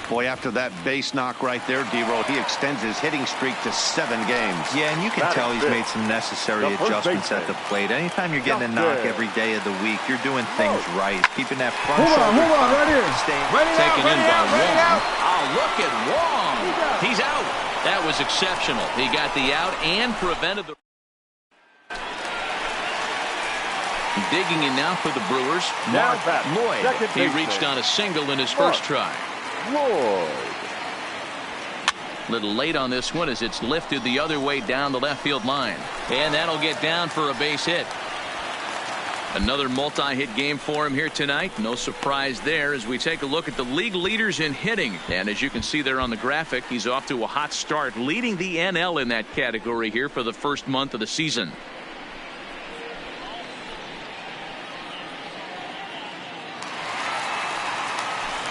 Boy, after that base knock right there, D-Roll, he extends his hitting streak to 7 games. Yeah, and you can tell he's made some necessary adjustments at the plate. Anytime you're getting a knock every day of the week, you're doing things right. Keeping that front shoulder. Hold on, right here. Taken in by Wong. Oh, look at Wong. He's out. That was exceptional. He got the out and prevented the... Digging in now for the Brewers, Mark Lloyd. He reached on a single in his first try. Lloyd. Little late on this one as it's lifted the other way down the left field line. And that'll get down for a base hit. Another multi-hit game for him here tonight. No surprise there as we take a look at the league leaders in hitting. And as you can see there on the graphic, he's off to a hot start, leading the NL in that category here for the first month of the season.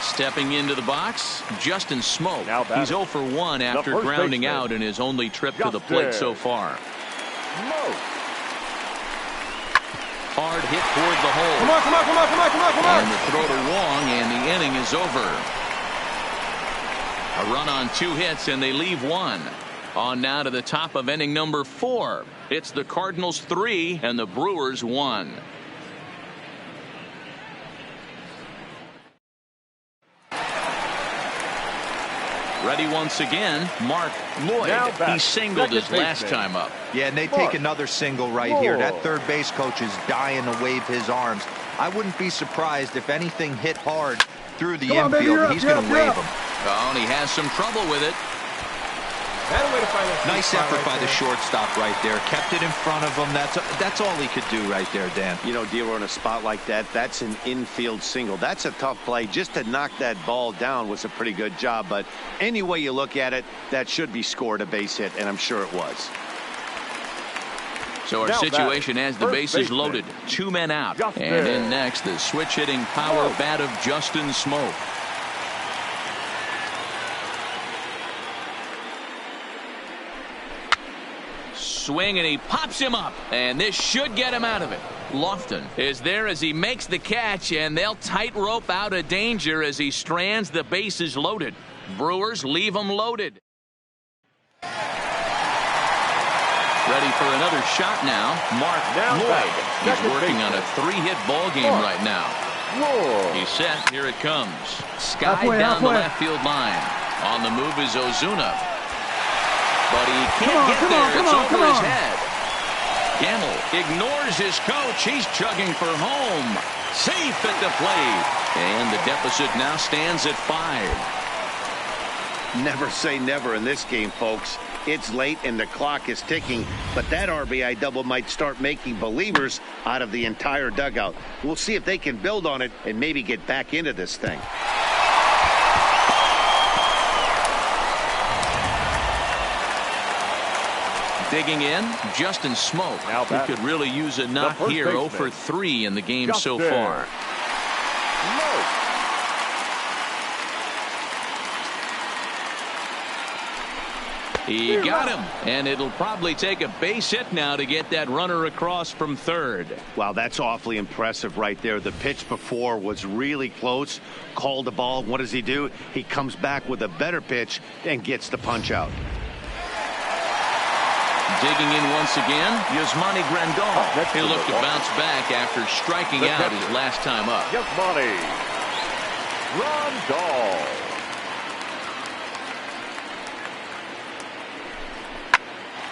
Stepping into the box, Justin Smoke. He's 0 for 1 after grounding out in his only trip to the plate so far. Hard hit toward the hole. Come on, come on, come on, come on, come on, come on. And the throw to Wong, and the inning is over. A run on 2 hits, and they leave 1. On now to the top of inning number 4. It's the Cardinals 3 and the Brewers 1. Ready once again, Mark Lloyd. He singled his last time up. Yeah, and they take another single right here. That third base coach is dying to wave his arms. I wouldn't be surprised if anything hit hard through the infield. He's going to wave them. Oh, and he has some trouble with it. Nice effort by the shortstop right there. Kept it in front of him. That's all he could do right there, Dan. You know, D'Lo, in a spot like that, that's an infield single. That's a tough play. Just to knock that ball down was a pretty good job. But any way you look at it, that should be scored a base hit, and I'm sure it was. So our situation as the bases loaded. 2 men out. And in next, the switch-hitting power bat of Justin Smoke. Swing, and he pops him up, and this should get him out of it. Lofton is there as he makes the catch, and they'll tightrope out of danger as he strands the bases loaded. Brewers leave him loaded. Ready for another shot now. Mark Lloyd. He's working on a 3-hit ball game right now. He's set. Here it comes. Sky down the left field line. On the move is Ozuna. But he can't get there. It's over his head. Gamble ignores his coach. He's chugging for home. Safe at the plate. And the deficit now stands at 5. Never say never in this game, folks. It's late and the clock is ticking, but that RBI double might start making believers out of the entire dugout. We'll see if they can build on it and maybe get back into this thing. Digging in, Justin Smoke. He could really use a knock here. 0 for 3 in the game so far. He got him, and it'll probably take a base hit now to get that runner across from third. Wow, that's awfully impressive right there. The pitch before was really close. Called the ball. What does he do? He comes back with a better pitch and gets the punch out. Digging in once again, Yasmani Grandal. He'll look to bounce back after striking out his last time up. Yasmani Grandal.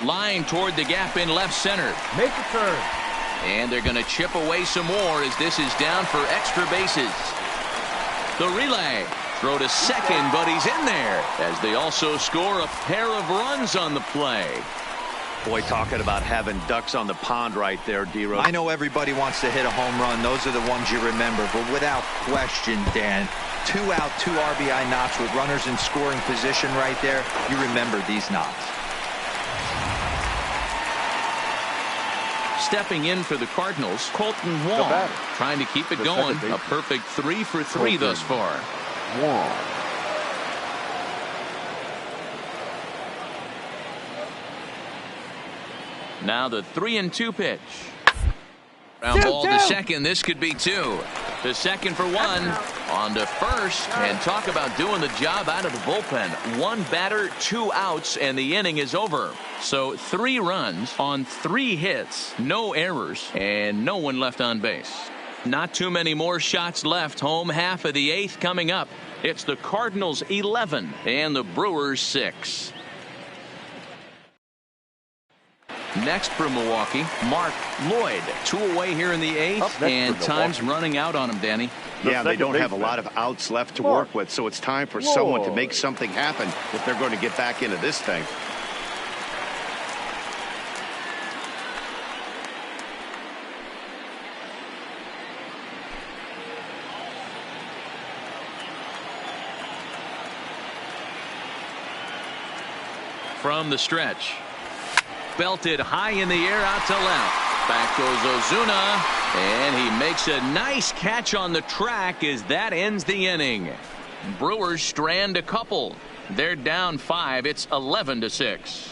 Line toward the gap in left center. Make a turn. And they're going to chip away some more as this is down for extra bases. The relay. Throw to second, but he's in there as they also score a pair of runs on the play. Boy, talking about having ducks on the pond right there, D-Rose. I know everybody wants to hit a home run. Those are the ones you remember. But without question, Dan, 2 out, 2 RBI knocks with runners in scoring position right there. You remember these knocks. Stepping in for the Cardinals, Colton Wong, trying to keep it going. A perfect 3 for 3 thus far. Wong. Now the 3-2 pitch. Ground ball to second. This could be 2. To second for 1. On to first. And talk about doing the job out of the bullpen. 1 batter, 2 outs, and the inning is over. So 3 runs on 3 hits. No errors. And no one left on base. Not too many more shots left. Home half of the 8th coming up. It's the Cardinals 11 and the Brewers 6. Next for Milwaukee, Mark Lloyd. 2 away here in the 8th, and time's running out on him, Danny. Yeah, they don't have a lot of outs left to work with, so it's time for someone to make something happen if they're going to get back into this thing. From the stretch. Belted high in the air out to left. Back goes Ozuna, and he makes a nice catch on the track as that ends the inning. Brewers strand a couple. They're down 5. It's 11-6.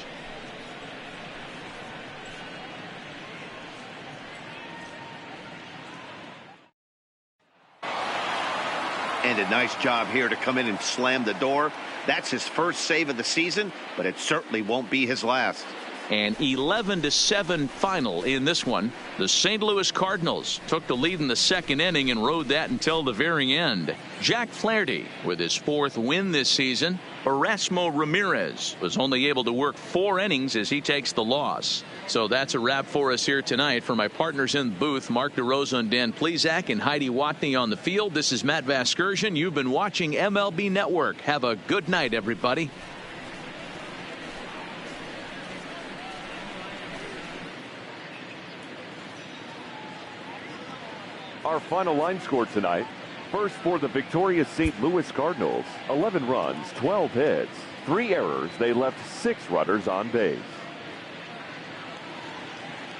And a nice job here to come in and slam the door. That's his first save of the season, but it certainly won't be his last. An 11-7 final in this one. The St. Louis Cardinals took the lead in the 2nd inning and rode that until the very end. Jack Flaherty with his 4th win this season. Erasmo Ramirez was only able to work 4 innings as he takes the loss. So that's a wrap for us here tonight. For my partners in the booth, Mark DeRosa and Dan Plesac and Heidi Watney on the field, this is Matt Vasgersian. You've been watching MLB Network. Have a good night, everybody. Our final line score tonight. First for the victorious St. Louis Cardinals, 11 runs, 12 hits, 3 errors. They left 6 runners on base.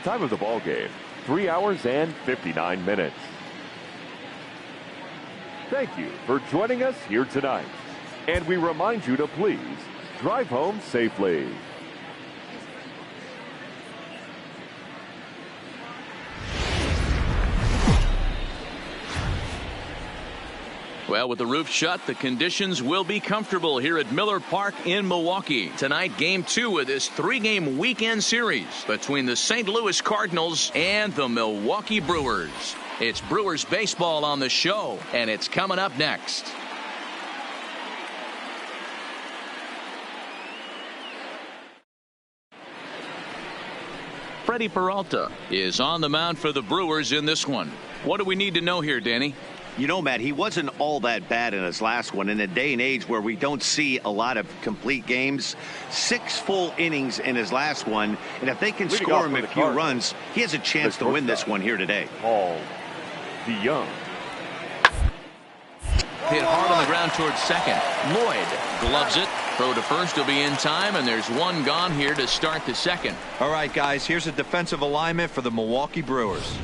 Time of the ball game, 3 hours and 59 minutes. Thank you for joining us here tonight. And we remind you to please drive home safely. Well, with the roof shut, the conditions will be comfortable here at Miller Park in Milwaukee. Tonight, Game 2 of this 3-game weekend series between the St. Louis Cardinals and the Milwaukee Brewers. It's Brewers baseball on the show, and it's coming up next. Freddie Peralta is on the mound for the Brewers in this one. What do we need to know here, Danny? You know, Matt, he wasn't all that bad in his last one. In a day and age where we don't see a lot of complete games, 6 full innings in his last one. And if they can score him a few runs, he has a chance to win this one here today. Paul DeYoung. Hit hard on the ground towards second. Lloyd gloves it. Throw to first will be in time, and there's one gone here to start the second. All right, guys, here's a defensive alignment for the Milwaukee Brewers.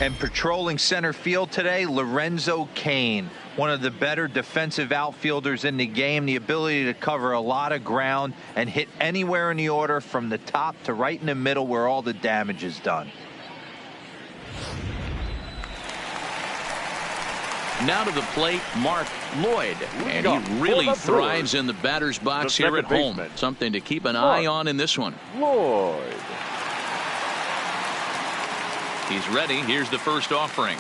And patrolling center field today, Lorenzo Cain, one of the better defensive outfielders in the game. The ability to cover a lot of ground and hit anywhere in the order from the top to right in the middle where all the damage is done. Now to the plate, Mark Lloyd. And he really thrives in the batter's box here at home. Something to keep an eye on in this one. Lloyd. He's ready. Here's the first offering.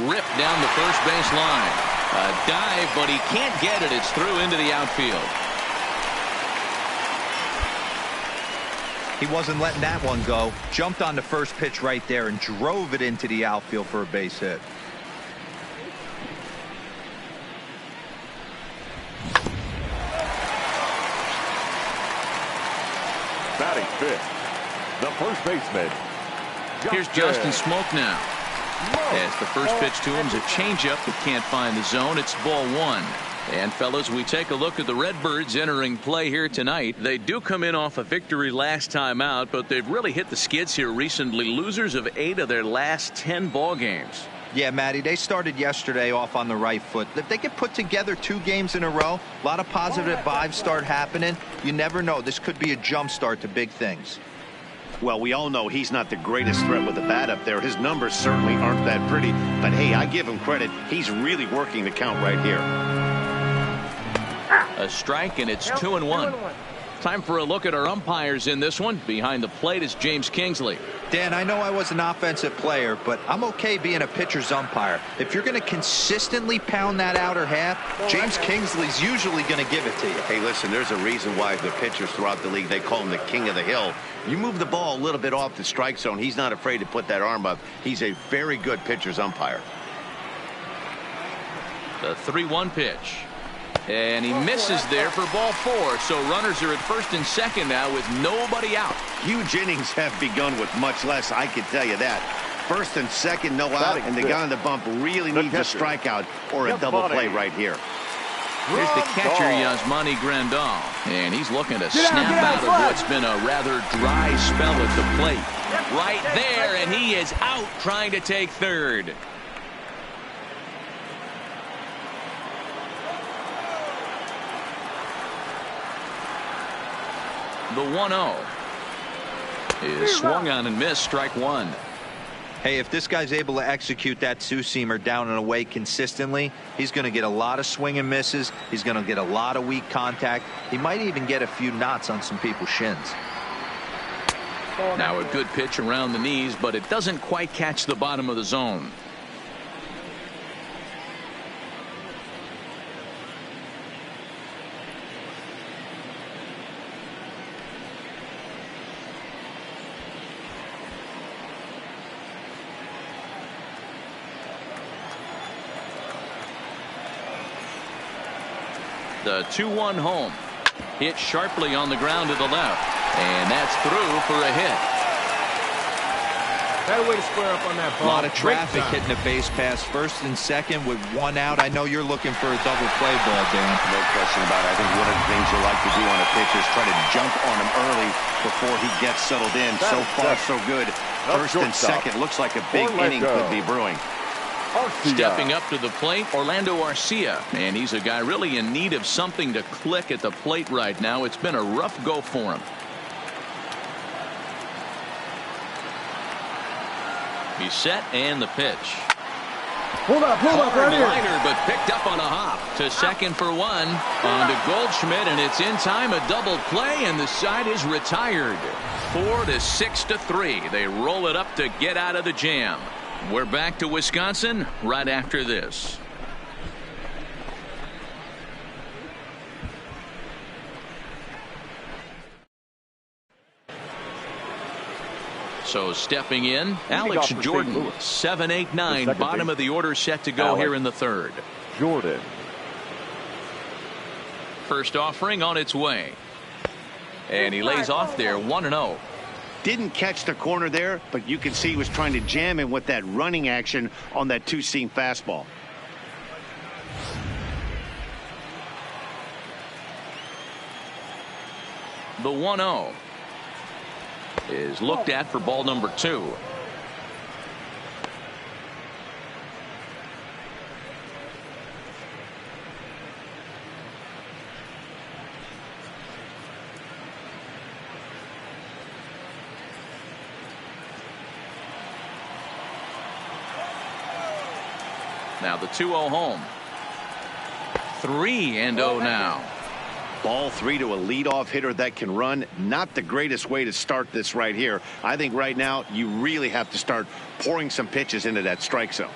Ripped down the first base line. A dive, but he can't get it. It's through into the outfield. He wasn't letting that one go. Jumped on the first pitch right there and drove it into the outfield for a base hit. Batting fifth, the first baseman. Here's Justin Smoke now. As the first pitch to him is a changeup that can't find the zone. It's ball 1. And fellas, we take a look at the Redbirds entering play here tonight. They do come in off a victory last time out, but they've really hit the skids here recently. Losers of 8 of their last 10 ball games. Yeah, Matty, they started yesterday off on the right foot. If they could put together 2 games in a row, a lot of positive vibes start happening. You never know. This could be a jump start to big things. Well, we all know he's not the greatest threat with the bat up there. His numbers certainly aren't that pretty. But, hey, I give him credit. He's really working the count right here. A strike, and it's 2-1. Time for a look at our umpires in this one. Behind the plate is James Kingsley. Dan, I know I was an offensive player, but I'm okay being a pitcher's umpire. If you're going to consistently pound that outer half, James Kingsley's usually going to give it to you. Hey, listen, there's a reason why the pitchers throughout the league, they call him the king of the hill. You move the ball a little bit off the strike zone, he's not afraid to put that arm up. He's a very good pitcher's umpire. The 3-1 pitch. And he misses there for ball 4. So runners are at first and second now with nobody out. Huge innings have begun with much less, I can tell you that. First and second, no out, and the guy on the bump really needs a strikeout or a double play right here. Here's the catcher, Yasmani Grandal, and he's looking to snap out of what's been a rather dry spell at the plate. Right there, and he is out trying to take third. The 1-0 is swung on and missed, strike one. Hey, if this guy's able to execute that two-seamer down and away consistently, he's going to get a lot of swing and misses. He's going to get a lot of weak contact. He might even get a few knots on some people's shins. Now a good pitch around the knees, but it doesn't quite catch the bottom of the zone. The 2-1 home. Hit sharply on the ground to the left. And that's through for a hit. Better way to square up on that ball. A lot of traffic hitting the base pass first and second with one out. I know you're looking for a double play ball, Dan. No question about it. I think one of the things you like to do on a pitch is try to jump on him early before he gets settled in. So far, so good. First and second. Looks like a big inning could be brewing. Stepping up to the plate, Orlando Arcia. And he's a guy really in need of something to click at the plate right now. It's been a rough go for him. He's set, and the pitch. Hold up right here. Liner, but picked up on a hop to second for one. On to Goldschmidt, and it's in time, a double play, and the side is retired. 4-6-3. They roll it up to get out of the jam. We're back to Wisconsin right after this. So stepping in, Alex Jordan, 7-8-9, bottom of the order set to go here in the third. Jordan. First offering on its way. And he lays off there, 1-0. Didn't catch the corner there, but you can see he was trying to jam him with that running action on that two-seam fastball. The 1-0 is looked at for ball number 2. Now the 2-0 home. 3-0 now. Ball 3 to a leadoff hitter that can run. Not the greatest way to start this right here. I think right now you really have to start pouring some pitches into that strike zone.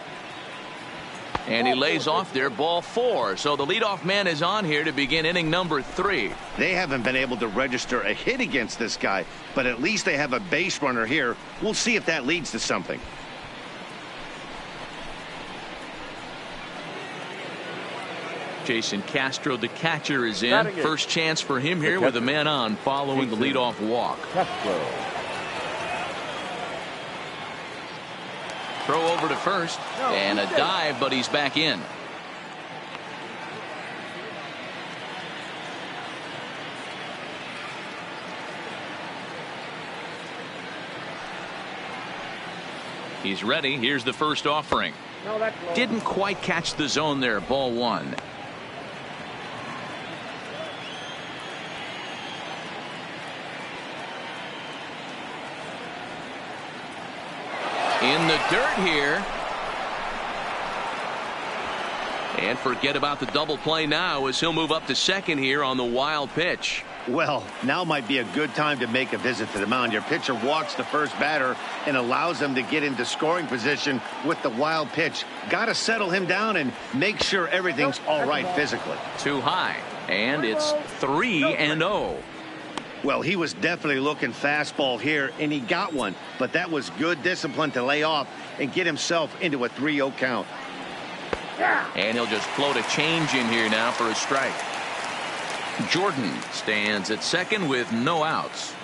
And he lays off there, ball 4. So the leadoff man is on here to begin inning number 3. They haven't been able to register a hit against this guy, but at least they have a base runner here. We'll see if that leads to something. Jason Castro, the catcher, is in. First chance for him here with a man on following the leadoff walk. Throw over to first and a dive, but he's back in. He's ready. Here's the first offering. Didn't quite catch the zone there. Ball 1. In the dirt here. And forget about the double play now as he'll move up to second here on the wild pitch. Well, now might be a good time to make a visit to the mound. Your pitcher walks the first batter and allows him to get into scoring position with the wild pitch. Got to settle him down and make sure everything's all right physically. Too high, and it's 3-0. Well, he was definitely looking fastball here, and he got one. But that was good discipline to lay off and get himself into a 3-0 count. And he'll just float a change in here now for a strike. Jordan stands at second with no outs.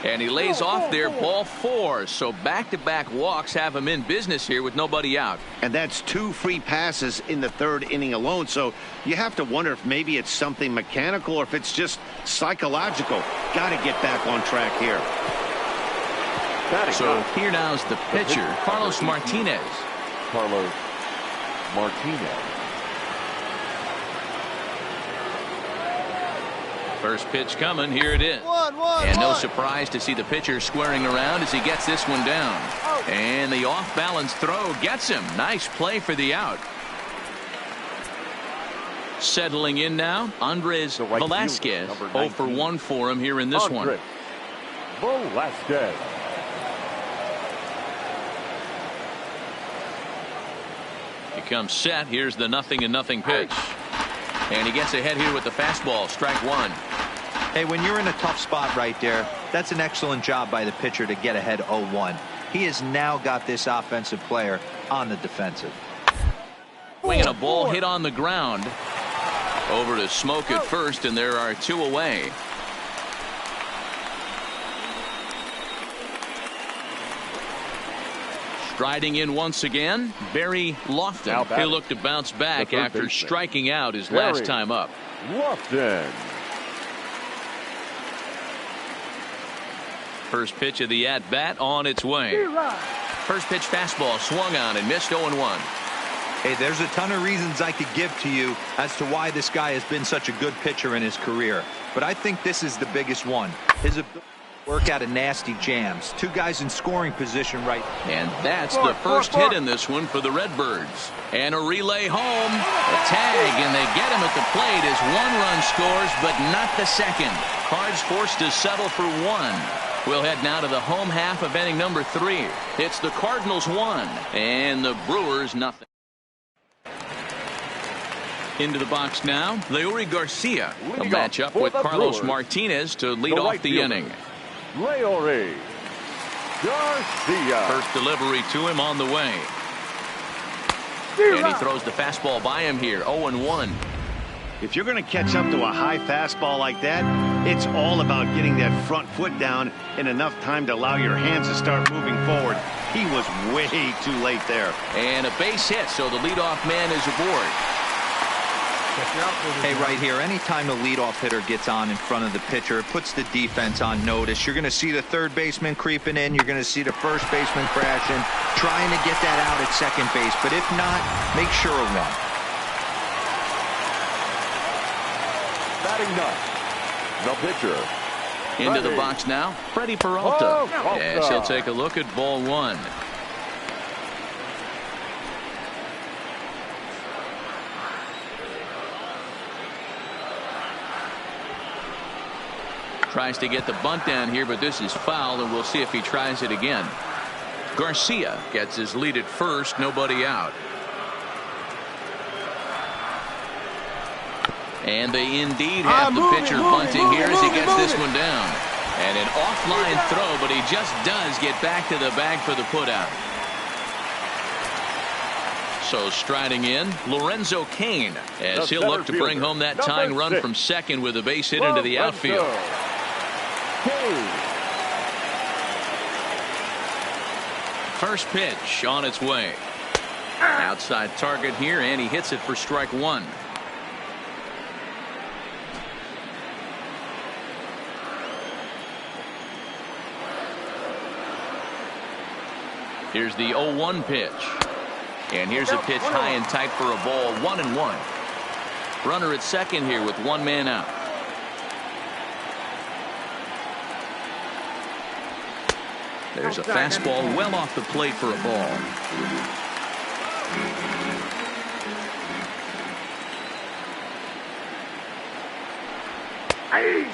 And he lays off there, ball 4. So back-to-back walks have him in business here with nobody out. And that's 2 free passes in the 3rd inning alone. So you have to wonder if maybe it's something mechanical or if it's just psychological. Got to get back on track here. So here now's the pitcher, Carlos Martinez. Carlos Martinez. First pitch coming. Here it is. And no surprise to see the pitcher squaring around as he gets this one down. And the off-balance throw gets him. Nice play for the out. Settling in now, Andres Velasquez. 0 for 1 for him here in this one. Velasquez. He comes set. Here's the 0-0 pitch. And he gets ahead here with the fastball. Strike 1. Hey, when you're in a tough spot right there, that's an excellent job by the pitcher to get ahead 0-1. He has now got this offensive player on the defensive. Swinging a ball hit on the ground. Over to Smoke at first, and there are 2 away. Striding in once again, Barry Lofton. He looked to bounce back after striking out his last time up. Lofton. First pitch of the at-bat on its way. First pitch fastball swung on and missed 0-1. Hey, there's a ton of reasons I could give to you as to why this guy has been such a good pitcher in his career. But I think this is the biggest one. His ability to work out of nasty jams. 2 guys in scoring position right. And that's the first hit in this one for the Redbirds. And a relay home. A tag, and they get him at the plate as 1 run scores, but not the second. Cards forced to settle for 1. We'll head now to the home half of inning number 3. It's the Cardinals 1 and the Brewers nothing. Into the box now, Leury Garcia. A matchup with Carlos Martinez to lead off the inning. Leury Garcia. First delivery to him on the way. And he throws the fastball by him here. 0-1. If you're going to catch up to a high fastball like that, it's all about getting that front foot down in enough time to allow your hands to start moving forward. He was way too late there. And a base hit, so the leadoff man is aboard. Hey, right here, anytime the leadoff hitter gets on in front of the pitcher, it puts the defense on notice. You're going to see the third baseman creeping in. You're going to see the first baseman crashing, trying to get that out at second base. But if not, make sure of one. Batting ninth, the pitcher. Into the box now, Freddie Peralta. Yes, he'll take a look at ball 1. Tries to get the bunt down here, but this is foul, and we'll see if he tries it again. Garcia gets his lead at first, nobody out. And they indeed have the pitcher bunting here as he gets this one down. And an offline throw, but he just does get back to the bag for the putout. So striding in, Lorenzo Cain, as he'll look to bring home that tying run from second with a base hit into the outfield. First pitch on its way. Outside target here, and he hits it for strike 1. Here's the 0-1 pitch. And here's a pitch high and tight for a ball. 1-1. Runner at second here with 1 man out. There's a fastball well off the plate for a ball.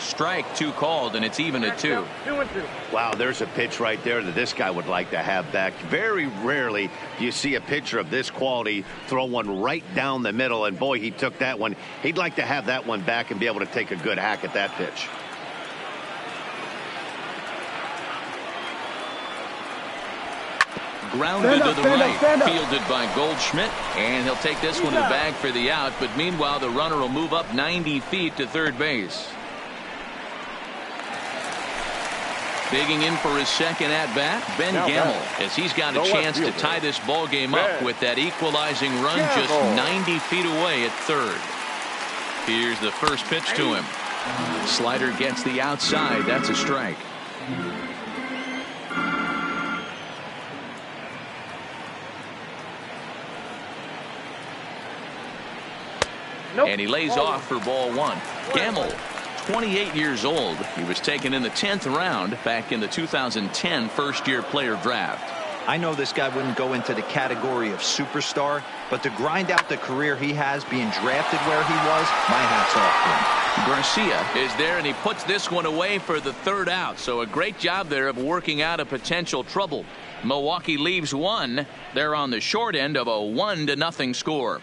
Strike two called, and it's even at 2. Wow, there's a pitch right there that this guy would like to have back. Very rarely do you see a pitcher of this quality throw one right down the middle, and boy, he took that one. He'd like to have that one back and be able to take a good hack at that pitch. Grounded to the right, fielded by Goldschmidt, and he'll take this one to the bag for the out, but meanwhile the runner will move up 90 feet to third base. Digging in for his second at-bat, Ben Gamel, as he's got a chance to tie this ball game up with that equalizing run just 90 feet away at third. Here's the first pitch to him. Slider gets the outside. That's a strike. And he lays off for ball 1. Gamel, 28 years old. He was taken in the 10th round back in the 2010 first-year player draft. I know this guy wouldn't go into the category of superstar, but to grind out the career he has being drafted where he was, my hat's off to him. Garcia is there, and he puts this one away for the third out. So a great job there of working out a potential trouble. Milwaukee leaves one. They're on the short end of a 1-0 score.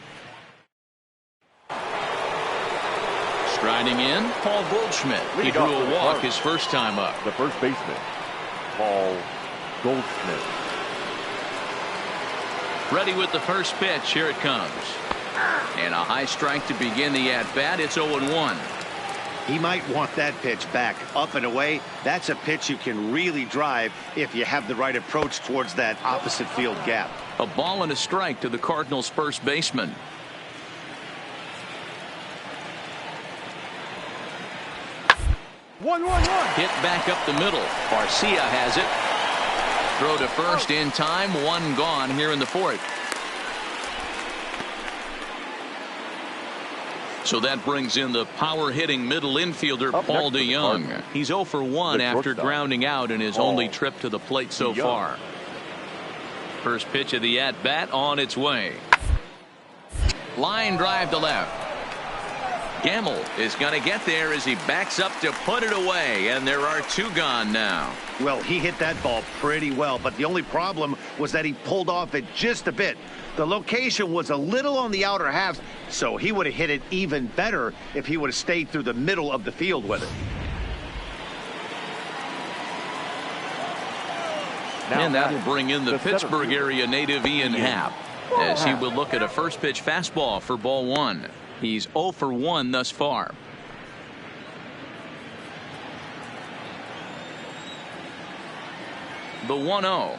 Striding in, Paul Goldschmidt. He drew a walk his first time up. The first baseman, Paul Goldschmidt. Ready with the first pitch. Here it comes. And a high strike to begin the at-bat. It's 0-1. He might want that pitch back up and away. That's a pitch you can really drive if you have the right approach towards that opposite field gap. A ball and a strike to the Cardinals' first baseman. Hit back up the middle. Garcia has it. Throw to first in time. One gone here in the fourth. So that brings in the power-hitting middle infielder Paul DeYoung. He's 0 for 1 after grounding out in his only trip to the plate so far. First pitch of the at-bat on its way. Line drive to left. Gamel is going to get there as he backs up to put it away, and there are 2 gone now. Well, he hit that ball pretty well, but the only problem was that he pulled off it just a bit. The location was a little on the outer half, so he would have hit it even better if he would have stayed through the middle of the field with it. And that will bring in the Pittsburgh area native Ian Happ, as he will look at a first pitch fastball for ball 1. He's 0 for 1 thus far. The 1-0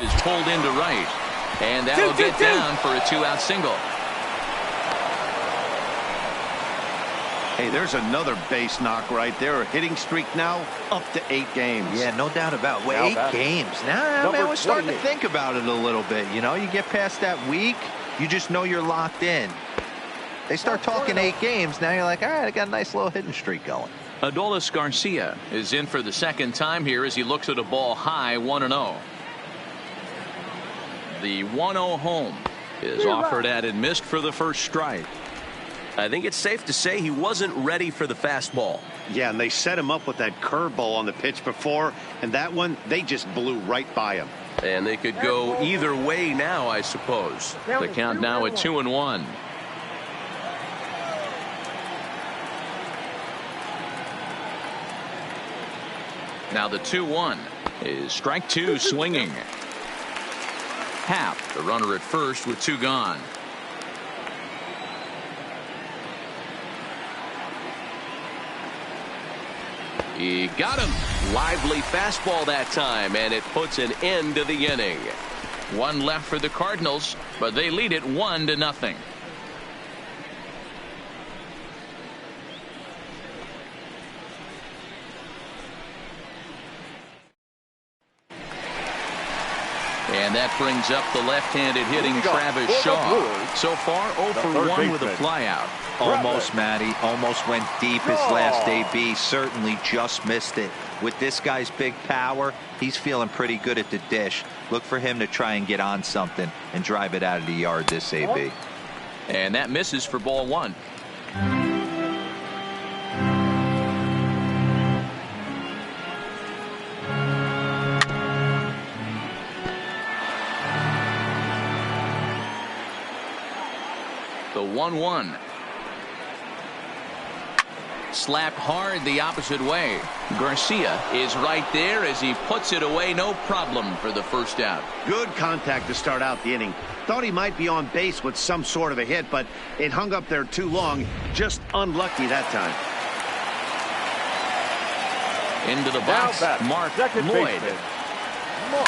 is pulled into right, and that'll get down for a 2-out single. Hey, there's another base knock right there. A hitting streak now up to 8 games. Yeah, no doubt about it. Well, 8 games. Now, man, we're starting to think about it a little bit. You know, you get past that week, you just know you're locked in. They start talking 8 games. Now you're like, all right, I got a nice little hitting streak going. Adolis Garcia is in for the second time here as he looks at a ball high 1-0. The 1-0 home is offered at and missed for the first strike. I think it's safe to say he wasn't ready for the fastball. Yeah, and they set him up with that curveball on the pitch before, and that one, they just blew right by him. And they could go either way now, I suppose. The count now at 2-1. Now the 2-1 is strike 2 swinging. Happ, the runner at first with 2 gone. He got him. Lively fastball that time, and it puts an end to the inning. 1 left for the Cardinals, but they lead it 1-0. And that brings up the left-handed hitting Travis Shaw. So far 0 for 1 with a flyout. Almost, Matty. Almost went deep his last AB. Certainly just missed it. With this guy's big power, he's feeling pretty good at the dish. Look for him to try and get on something and drive it out of the yard this AB. And that misses for ball 1. 1-1. Slapped hard the opposite way. Garcia is right there as he puts it away. No problem for the first out. Good contact to start out the inning. Thought he might be on base with some sort of a hit, but it hung up there too long. Just unlucky that time. Into the box, Mark Lloyd.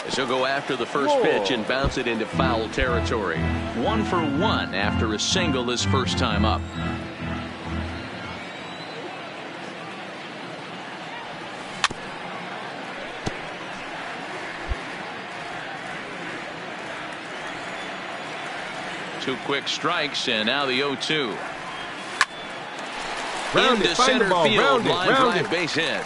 So go after the first pitch and bounce it into foul territory. 1 for 1 after a single his first time up. Two quick strikes, and now the 0-2. Into center field, line drive, base hit.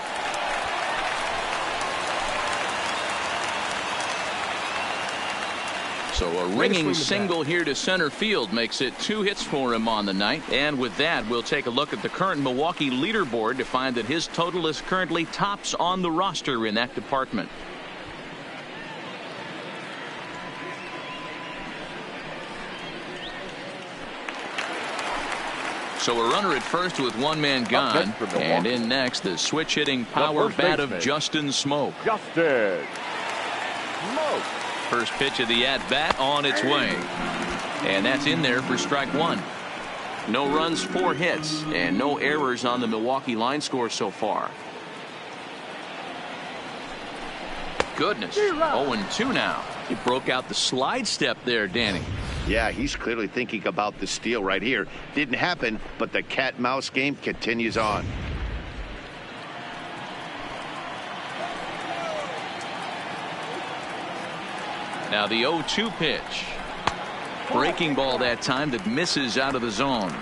So a ringing single here to center field makes it 2 hits for him on the night. And with that, we'll take a look at the current Milwaukee leaderboard to find that his total is currently tops on the roster in that department. So a runner at first with one man gone, and in next the switch hitting power bat of Justin Smoak. First pitch of the at bat on its way, and that's in there for strike 1. No runs, 4 hits, and no errors on the Milwaukee line score so far. Goodness, 0-2 now. He broke out the slide step there, Danny. Yeah, he's clearly thinking about the steal right here. Didn't happen, but the cat-mouse game continues on. Now the 0-2 pitch. Breaking ball that time that misses out of the zone.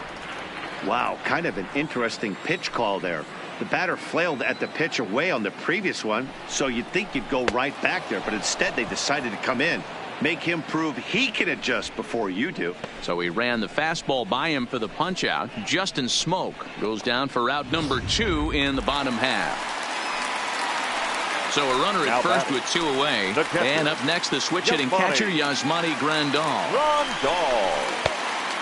Wow, kind of an interesting pitch call there. The batter flailed at the pitch away on the previous one, so you'd think you'd go right back there, but instead they decided to come in. Make him prove he can adjust before you do. So he ran the fastball by him for the punch out. Justin Smoak goes down for out number 2 in the bottom half. So a runner at first with 2 away. And up next, the switch hitting catcher, Yasmani Grandal.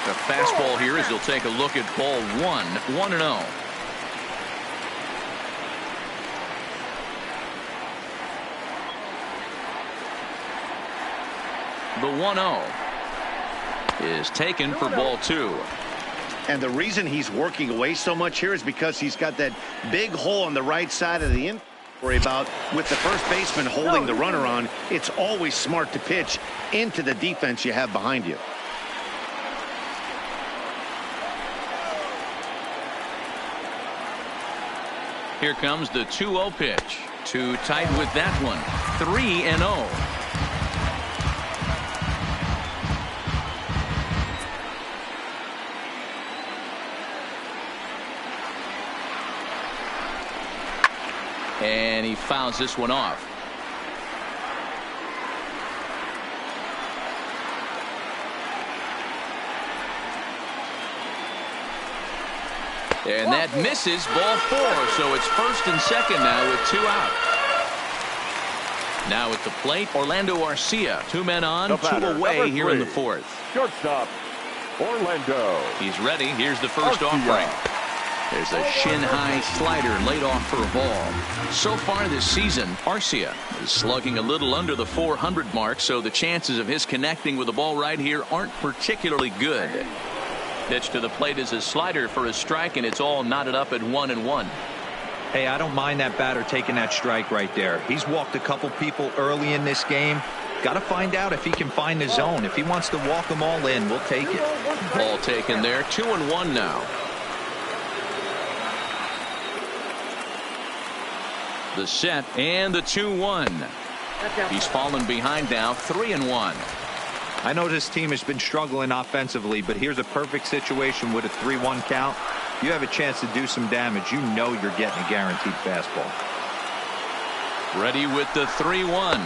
The fastball here as he'll take a look at ball 1, 1-0. The 1-0 is taken for ball 2. And the reason he's working away so much here is because he's got that big hole on the right side of the infield. Worry about with the first baseman holding the runner on. It's always smart to pitch into the defense you have behind you. Here comes the 2-0 pitch. Too tight with that one. 3-0. And he fouls this one off. And that misses, ball 4. So it's first and second now with 2 out. Now at the plate, Orlando Arcia. 2 men on, 2 away here in the 4th. Shortstop, Orlando. He's ready. Here's the first offering. There's a shin-high slider laid off for a ball. So far this season, Arcia is slugging a little under the 400 mark, so the chances of his connecting with the ball right here aren't particularly good. Pitch to the plate is a slider for a strike, and it's all knotted up at 1-1. Hey, I don't mind that batter taking that strike right there. He's walked a couple people early in this game. Got to find out if he can find the zone. If he wants to walk them all in, we'll take it. Ball taken there, 2-1 now. The set and the 2-1. He's fallen behind now, 3-1. I know this team has been struggling offensively, but here's a perfect situation with a 3-1 count. You have a chance to do some damage. You know you're getting a guaranteed fastball. Ready with the 3-1.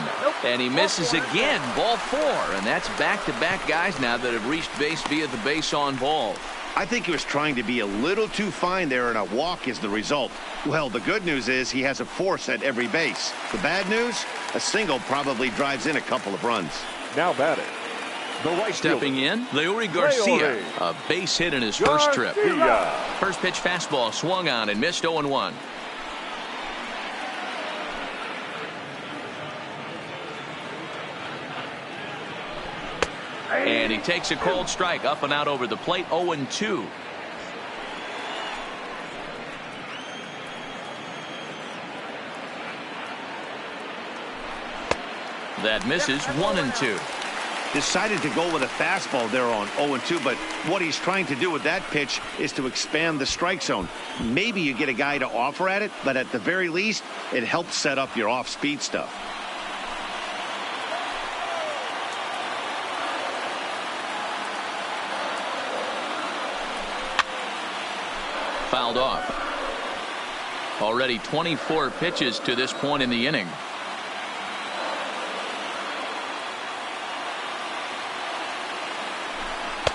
And he misses again, ball 4. And that's back-to-back guys now that have reached base via the base on ball. I think he was trying to be a little too fine there, and a walk is the result. Well, the good news is he has a force at every base. The bad news, a single probably drives in a couple of runs. Now batting, The right Stepping in, Leury Garcia. A base hit in his first trip. First pitch fastball swung on and missed 0-1. And he takes a cold strike up and out over the plate. 0-2. That misses. 1-2. Decided to go with a fastball there on 0-2, but what he's trying to do with that pitch is to expand the strike zone. Maybe you get a guy to offer at it, but at the very least, it helps set up your off-speed stuff. Fouled off. Already 24 pitches to this point in the inning.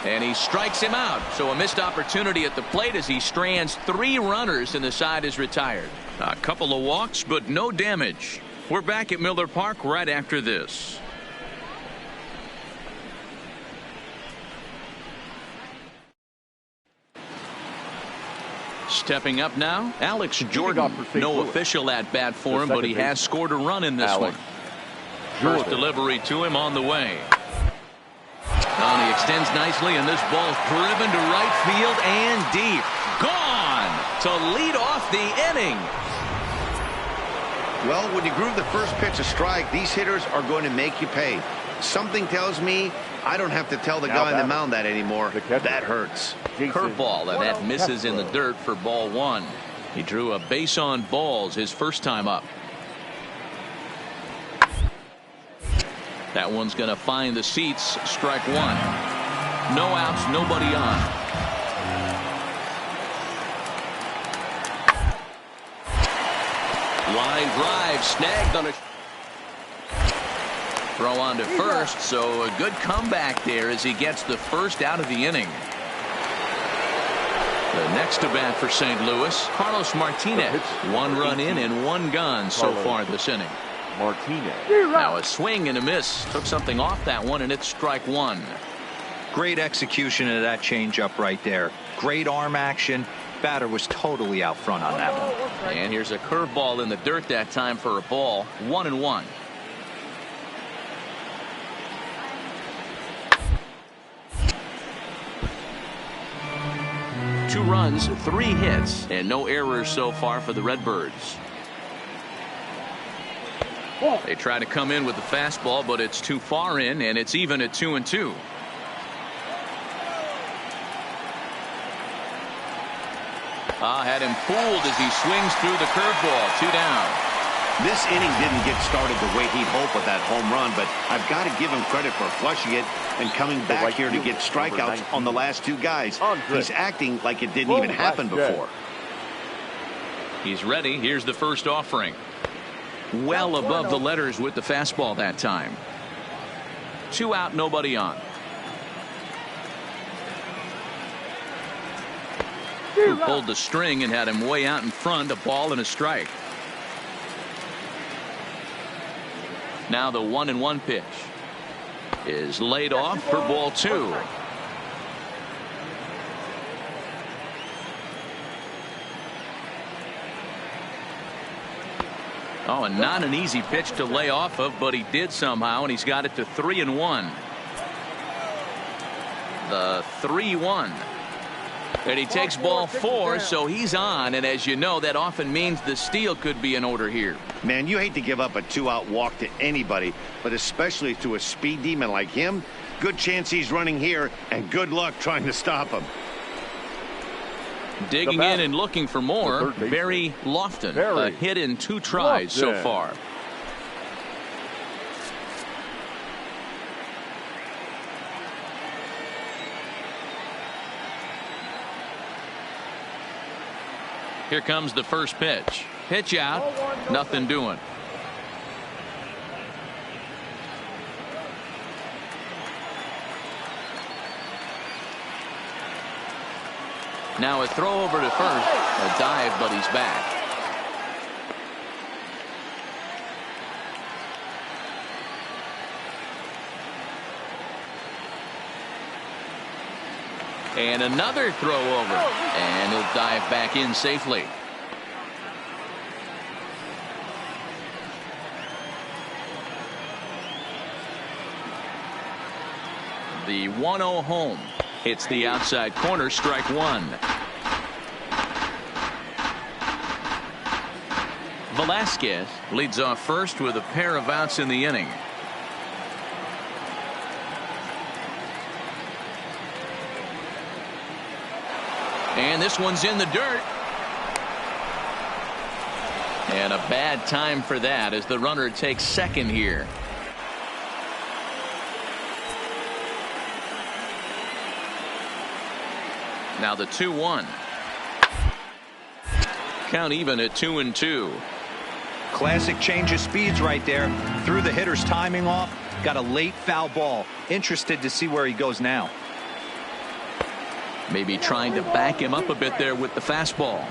And he strikes him out. So a missed opportunity at the plate as he strands 3 runners and the side is retired. A couple of walks, but no damage. We're back at Miller Park right after this. Stepping up now, Alex Jordan. No official at bat for him, but he has scored a run in this one. First delivery to him on the way. And he extends nicely, and this ball's driven to right field and deep. Gone to lead off the inning. Well, when you groove the first pitch a strike, these hitters are going to make you pay. Something tells me I don't have to tell the guy on the mound that anymore. That hurts. Curveball, and that misses in the dirt for ball 1. He drew a base on balls his first time up. That one's going to find the seats. Strike 1. No outs, nobody on. Line drive snagged on a throw on to first, so a good comeback there as he gets the first out of the inning. The next to bat for St. Louis, Carlos Martinez. 1 run in and 1 gone so far this inning. Martinez. Now a swing and a miss. Took something off that one, and it's strike 1. Great execution of that changeup right there. Great arm action. Batter was totally out front on that one. And here's a curveball in the dirt that time for a ball. 1-1. Two runs, 3 hits, and no errors so far for the Redbirds. They try to come in with the fastball, but it's too far in, and it's even at 2-2. Had him fooled as he swings through the curveball. 2 down. This inning didn't get started the way he'd hoped with that home run, but I've got to give him credit for flushing it and coming back here to get strikeouts on the last 2 guys. He's acting like it didn't even happen before. He's ready. Here's the first offering. Well above the letters with the fastball that time. 2 out, nobody on. Who pulled the string and had him way out in front. A ball and a strike. Now the 1-1 pitch is laid off for ball 2. Oh, and not an easy pitch to lay off of, but he did somehow, and he's got it to 3-1. The 3-1. And he takes ball 4, so he's on, and as you know, that often means the steal could be in order here. Man, you hate to give up a 2-out walk to anybody, but especially to a speed demon like him. Good chance he's running here, and good luck trying to stop him. Digging in and looking for more, Barry Lofton. A hit in 2 tries so far. Here comes the first pitch. Pitch out. Nothing doing. Now a throw over to first. A dive, but he's back. And another throw over. And he'll dive back in safely. The 1-0 home. Hits the outside corner, strike one. Velasquez leads off first with a pair of outs in the inning. And this one's in the dirt. And a bad time for that as the runner takes second here. Now the 2-1. Count even at 2-2. Classic change of speeds right there. Threw the hitter's timing off. Got a late foul ball. Interested to see where he goes now. Maybe trying to back him up a bit there with the fastball.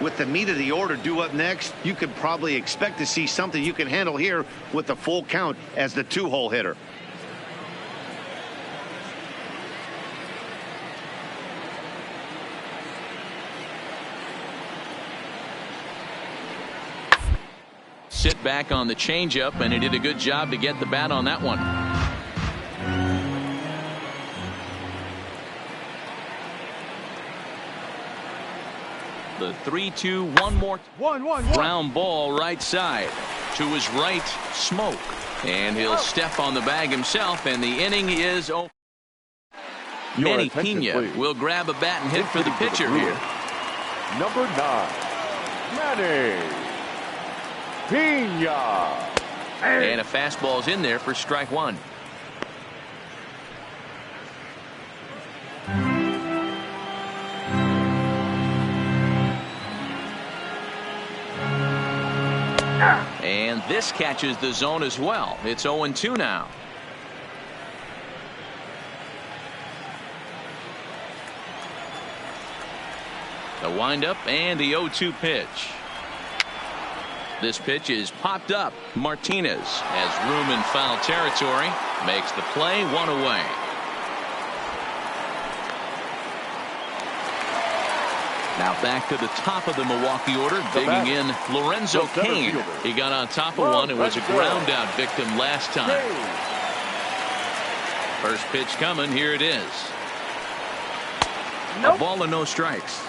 With the meat of the order due up next, you could probably expect to see something you can handle here with the full count as the 2-hole hitter. Sit back on the changeup, and he did a good job to get the bat on that one. The 3-2, one more. Ground ball right side. To his right, Smoke. And he'll step on the bag himself, and the inning is over. Manny Pena will grab a bat and hit for the pitcher here. Number 9, Manny Pena. And a fastball's in there for strike one. And this catches the zone as well. It's 0-2 now. The windup and the 0-2 pitch. This pitch is popped up. Martinez has room in foul territory. Makes the play, one away. Now back to the top of the Milwaukee order, digging in Lorenzo Cain. He got on top of one and was a ground out victim last time. First pitch coming. Here it is. A ball and no strikes.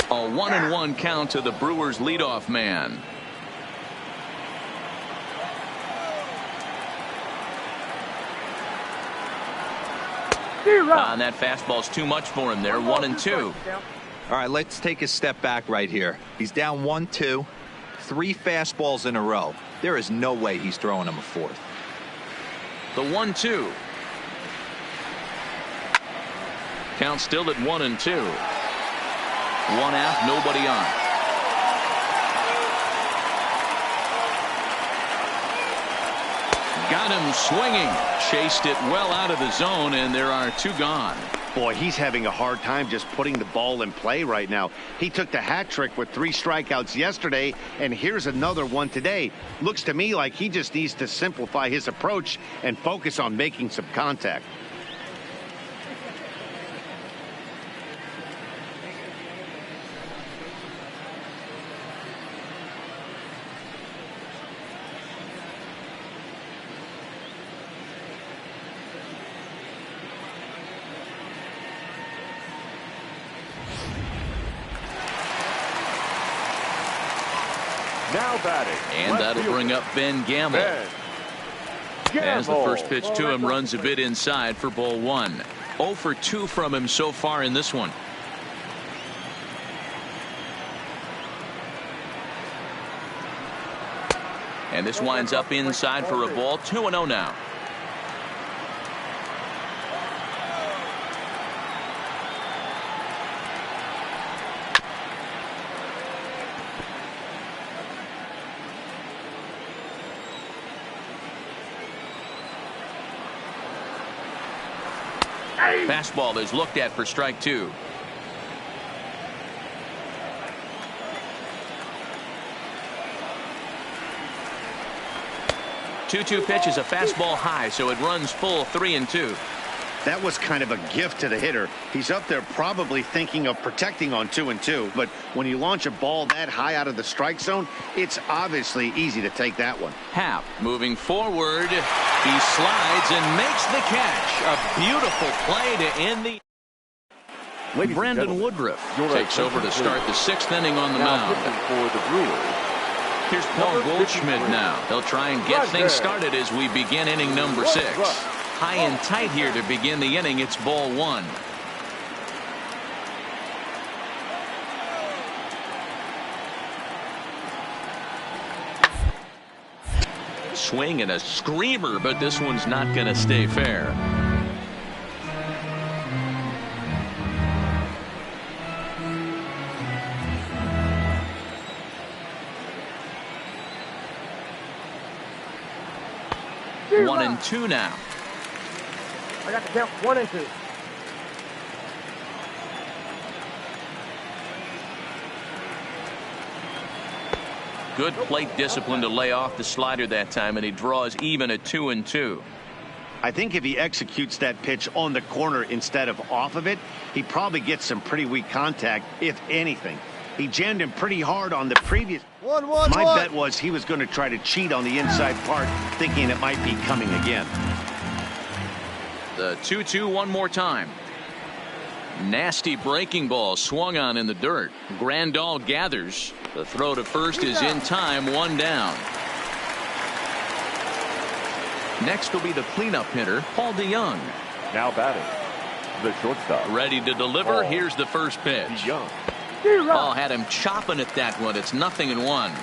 A 1-1 count to the Brewers leadoff man. And that fastball's too much for him there. 1-2. All right, let's take a step back right here. He's down 1-2. 3 fastballs in a row. There is no way he's throwing him a fourth. The 1-2. Count still at 1-2. 1 out, nobody on. Got him swinging. Chased it well out of the zone, and there are 2 gone. Boy, he's having a hard time just putting the ball in play right now. He took the hat trick with 3 strikeouts yesterday, and here's another one today. Looks to me like he just needs to simplify his approach and focus on making some contact. Now batting. And that'll bring up Ben Gamble. As the first pitch to him runs a bit inside for ball 1. 0 for 2 from him so far in this one. And this winds up inside for a ball. 2-0 now. Fastball is looked at for strike 2. 2-2 pitch is a fastball high, so it runs full 3-2. That was kind of a gift to the hitter. He's up there probably thinking of protecting on 2-2, but when you launch a ball that high out of the strike zone, it's obviously easy to take that one. Happ moving forward. He slides and makes the catch. A beautiful play to end the... Brandon Woodruff takes over to start the 6th inning on the mound. For the Brewers. Here's Paul Goldschmidt now. He'll try and get things started as we begin inning number 6. High and tight here to begin the inning. It's ball 1. Swing and a screamer, but this one's not going to stay fair. One and two now. I got the count 1 and 2. Good plate discipline to lay off the slider that time, and he draws even at 2-2. I think if he executes that pitch on the corner instead of off of it, he probably gets some pretty weak contact, if anything. He jammed him pretty hard on the previous. My bet was he was going to try to cheat on the inside part, thinking it might be coming again. The 2-2 one more time. Nasty breaking ball swung on in the dirt. Grandal gathers. The throw to first is in time, 1 down. Next will be the cleanup hitter, Paul DeYoung. Now batting, the shortstop. Ready to deliver. Here's the first pitch. DeYoung. Ball had him chopping at that one. It's 0-1.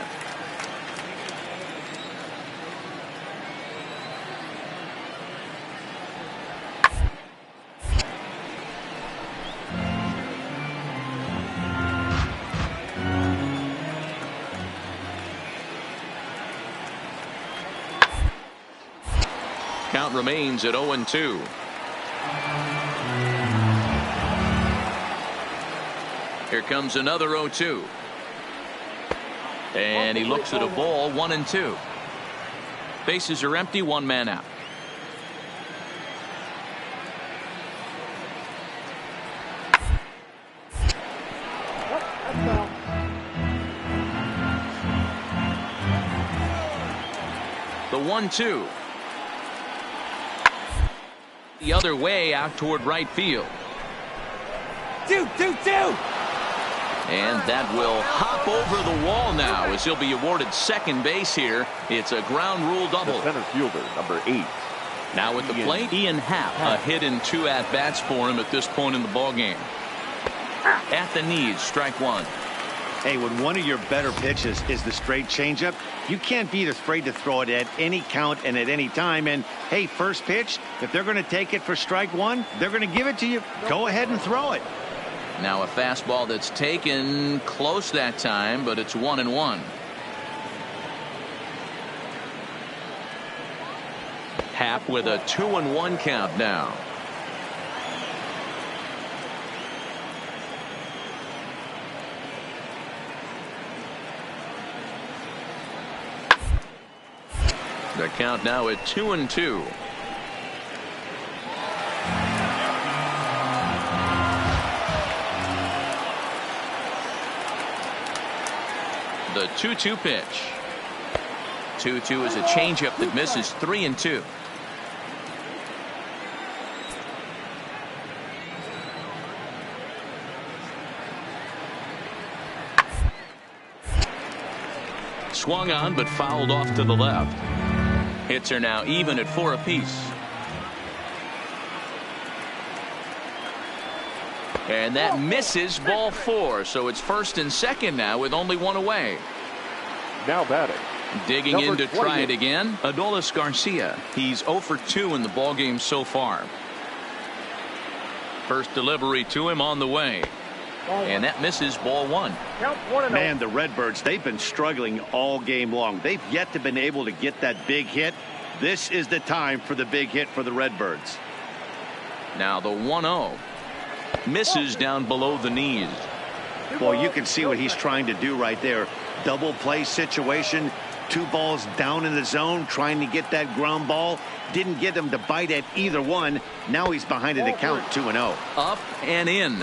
Count remains at 0-2. Here comes another 0-2. And he looks at a ball, 1-2. Bases are empty, 1 man out. The 1-2. The other way out toward right field. 2-2-2. And that will hop over the wall now as he'll be awarded second base here. It's a ground rule double. The center fielder, number 8. Now at the plate, Ian Happ. A hit and 2 at-bats for him at this point in the ballgame. At the knees, strike 1. Hey, when one of your better pitches is the straight changeup, you can't be afraid to throw it at any count and at any time. And, hey, first pitch, if they're going to take it for strike 1, they're going to give it to you. Go ahead and throw it. Now a fastball that's taken close that time, but it's 1-1. Happ with a 2-1 count now. The count now at 2-2. The 2-2 pitch. 2-2 is a changeup that misses, 3-2. Swung on but fouled off to the left. Hits are now even at 4 apiece. And that misses, ball 4. So it's first and second now with only 1 away. Now batting. Digging in to try it again, Adolis Garcia. He's 0 for 2 in the ballgame so far. First delivery to him on the way. And that misses, ball 1. Man, the Redbirds, they've been struggling all game long. They've yet to been able to get that big hit. This is the time for the big hit for the Redbirds. Now the 1-0. Misses down below the knees. Boy, you can see what he's trying to do right there. Double play situation. 2 balls down in the zone, trying to get that ground ball. Didn't get him to bite at either one. Now he's behind in the count, 2-0. Up and in.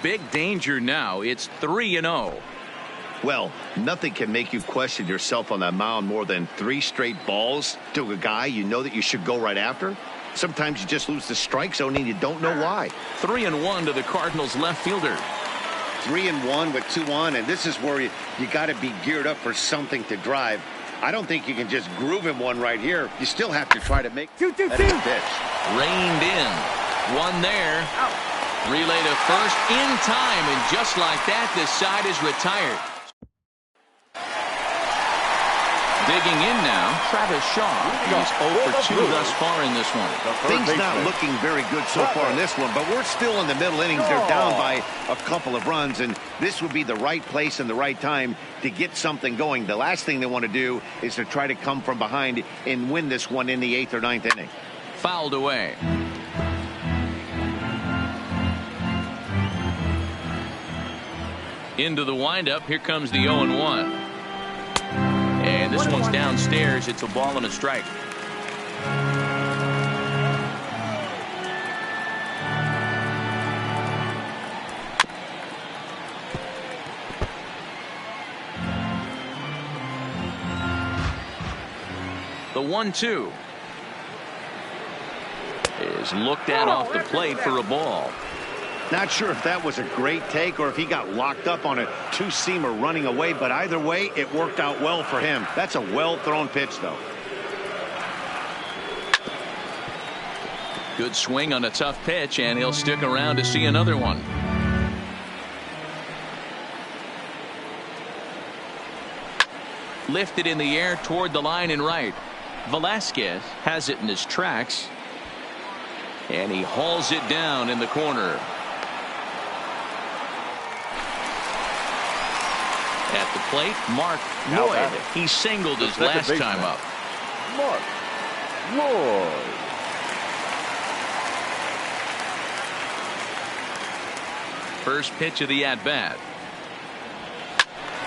Big danger now. It's 3-0. Well, nothing can make you question yourself on that mound more than 3 straight balls to a guy you know that you should go right after. Sometimes you just lose the strike zone and you don't know why. 3-1 to the Cardinals left fielder. 3-1 with 2 on, and this is where you got to be geared up for something to drive. I don't think you can just groove him one right here. You still have to try to make that pitch. Reined in. One there. Relay to first in time, and just like that, this side is retired. Digging in now, Travis Shaw. He's 0 for 2 thus far in this one. Things not looking very good so far in this one, but we're still in the middle innings. They're down by a couple of runs, and this would be the right place and the right time to get something going. The last thing they want to do is to try to come from behind and win this one in the 8th or 9th inning. Fouled away. Into the windup. Here comes the 0-1. And this one's downstairs. It's a ball and a strike. The 1-2 is looked at off the plate for a ball. Not sure if that was a great take or if he got locked up on a 2-seamer running away, but either way, it worked out well for him. That's a well-thrown pitch, though. Good swing on a tough pitch, and he'll stick around to see another one. Lifted in the air toward the line and right. Velasquez has it in his tracks, and he hauls it down in the corner. At the plate, Mark Lloyd. He singled his last time up. Mark Lloyd. First pitch of the at-bat.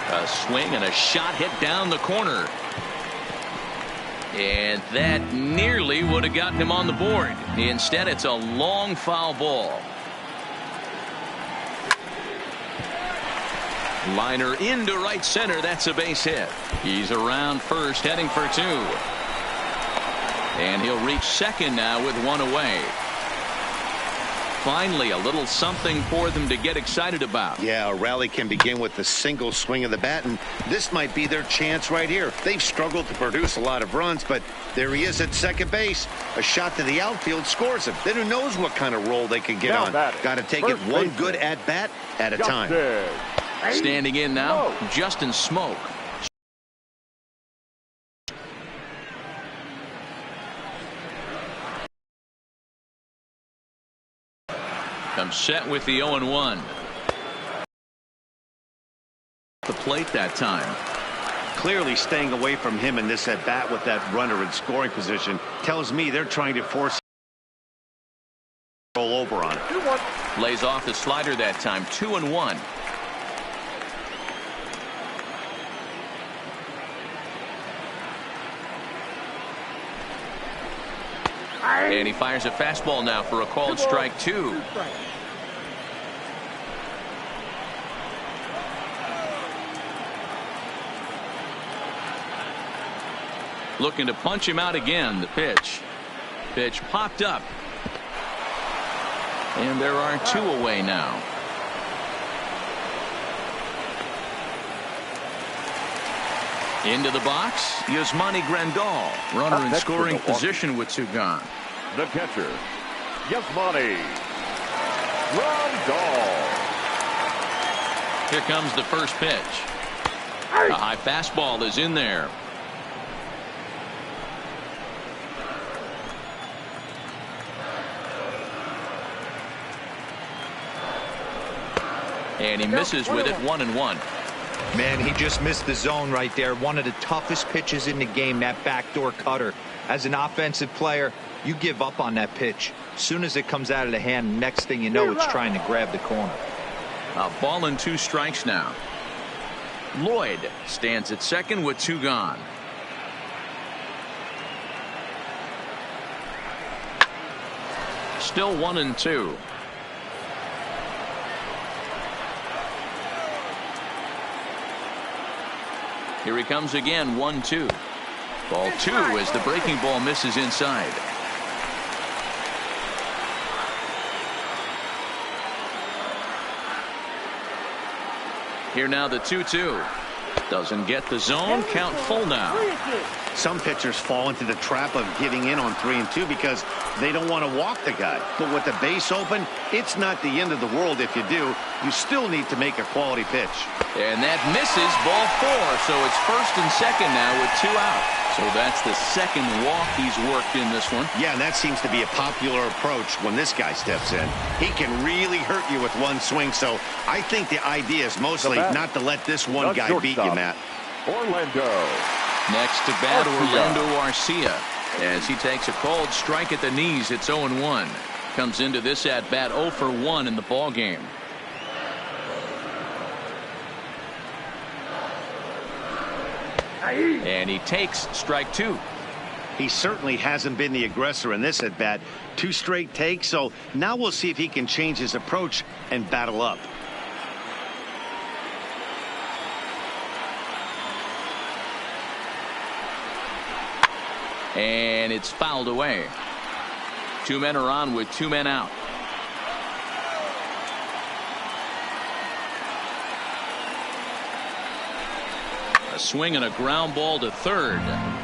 A swing and a shot hit down the corner. And that nearly would have gotten him on the board. Instead, it's a long foul ball. Liner into right center. That's a base hit. He's around first, heading for 2. And he'll reach second now with 1 away. Finally, a little something for them to get excited about. Yeah, a rally can begin with a single swing of the bat, and this might be their chance right here. They've struggled to produce a lot of runs, but there he is at second base. A shot to the outfield scores him. Then who knows what kind of role they can get on. Got to take it one good at-bat at a time. Standing in now, Justin Smoke. Comes set with the 0-1. The plate that time. Clearly staying away from him in this at-bat with that runner in scoring position tells me they're trying to force roll over on it. Lays off the slider that time. 2-1. And he fires a fastball now for a called strike 2. Looking to punch him out again. The pitch. Pitch popped up. And there are 2 away now. Into the box, Yasmani Grandal. Runner in scoring position with 2 gone. The catcher, Yasmani Grandal. Here comes the first pitch. A high fastball is in there. And he misses with it. 1-1. Man, he just missed the zone right there. One of the toughest pitches in the game, that backdoor cutter. As an offensive player, you give up on that pitch. As soon as it comes out of the hand, next thing you know, it's trying to grab the corner. A ball and 2 strikes now. Lloyd stands at second with 2 gone. Still 1-2. Here he comes again, 1-2. Ball 2 as the breaking ball misses inside. Here now the 2-2. Doesn't get the zone. Count full now. Some pitchers fall into the trap of giving in on 3 and 2 because they don't want to walk the guy. But with the base open, it's not the end of the world if you do. You still need to make a quality pitch. And that misses, ball 4. So it's first and second now with 2 out. So that's the second walk he's worked in this one. Yeah, and that seems to be a popular approach when this guy steps in. He can really hurt you with one swing. So I think the idea is mostly not to let this one guy beat you, Matt. Orlando. Next to bat, Orlando Arcia. As he takes a cold strike at the knees, it's 0-1. Comes into this at bat 0 for 1 in the ball game. And he takes strike 2. He certainly hasn't been the aggressor in this at bat. 2 straight takes. So now we'll see if he can change his approach and battle up. And it's fouled away. 2 men are on with 2 men out. A swing and a ground ball to third.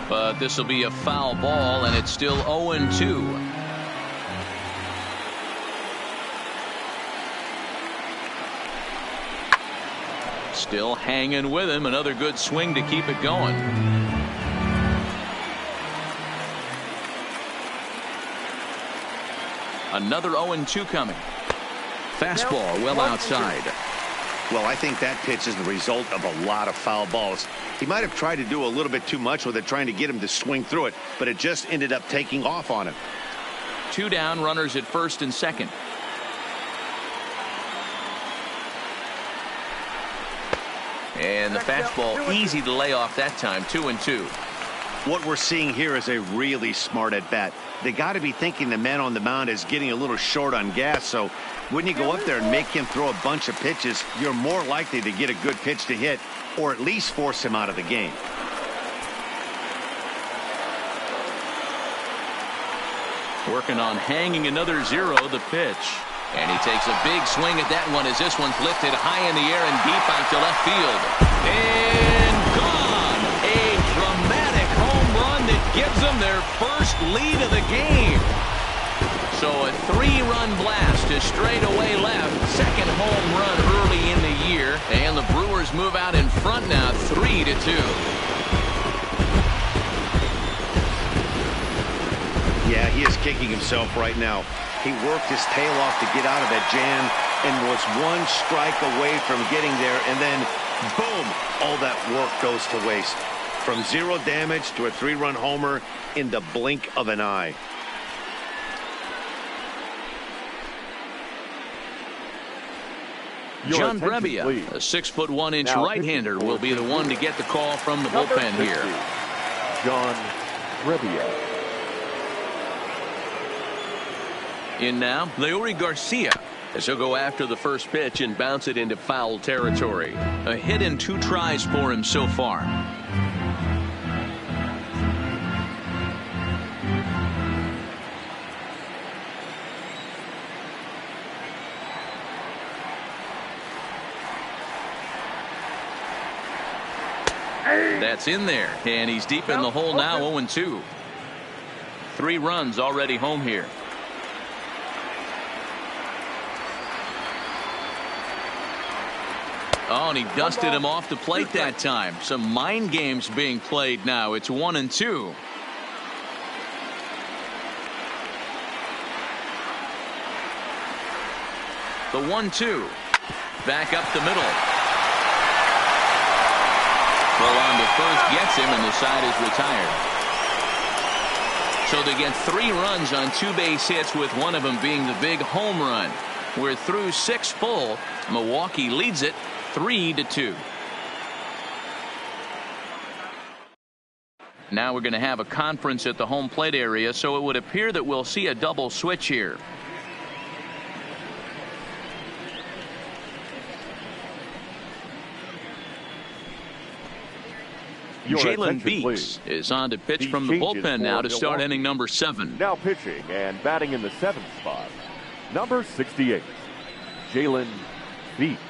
But this will be a foul ball, and it's still 0-2. Still hanging with him. Another good swing to keep it going. Another 0-2 coming. Fastball well outside. Well, I think that pitch is the result of a lot of foul balls. He might have tried to do a little bit too much with it, trying to get him to swing through it, but it just ended up taking off on him. 2 down, runners at first and second. And the fastball easy to lay off that time. 2-2. What we're seeing here is a really smart at bat. They got to be thinking the man on the mound is getting a little short on gas. So when you go up there and make him throw a bunch of pitches, you're more likely to get a good pitch to hit or at least force him out of the game. Working on hanging another 0, the pitch. And he takes a big swing at that one as this one's lifted high in the air and deep out to left field. And gone! A dramatic home run that gives them their first lead of the game. So a 3-run blast to straightaway left. Second home run early in the year. And the Brewers move out in front now 3-2. Yeah, he is kicking himself right now. He worked his tail off to get out of that jam and was 1 strike away from getting there. And then, boom, all that work goes to waste. From 0 damage to a 3-run homer in the blink of an eye. John Brebbia, a 6'1" right-hander, will be the one to get the call from the bullpen here. John Brebbia. In now, Leury Garcia, as he'll go after the first pitch and bounce it into foul territory. A hit in 2 tries for him so far. That's in there, and he's deep in the hole now. 0-2. 3 runs already home here. Oh, and he dusted him off the plate that time. Some mind games being played now. It's 1-2. The 1-2. Back up the middle. Throw on to first gets him, and the side is retired. So they get 3 runs on 2 base hits, with one of them being the big home run. We're through 6 full. Milwaukee leads it 3-2. Now we're going to have a conference at the home plate area, so it would appear that we'll see a double switch here. Jalen Beeks is on to pitch from the bullpen now to start inning number 7. Now pitching and batting in the 7th spot, number 68, Jalen Beeks.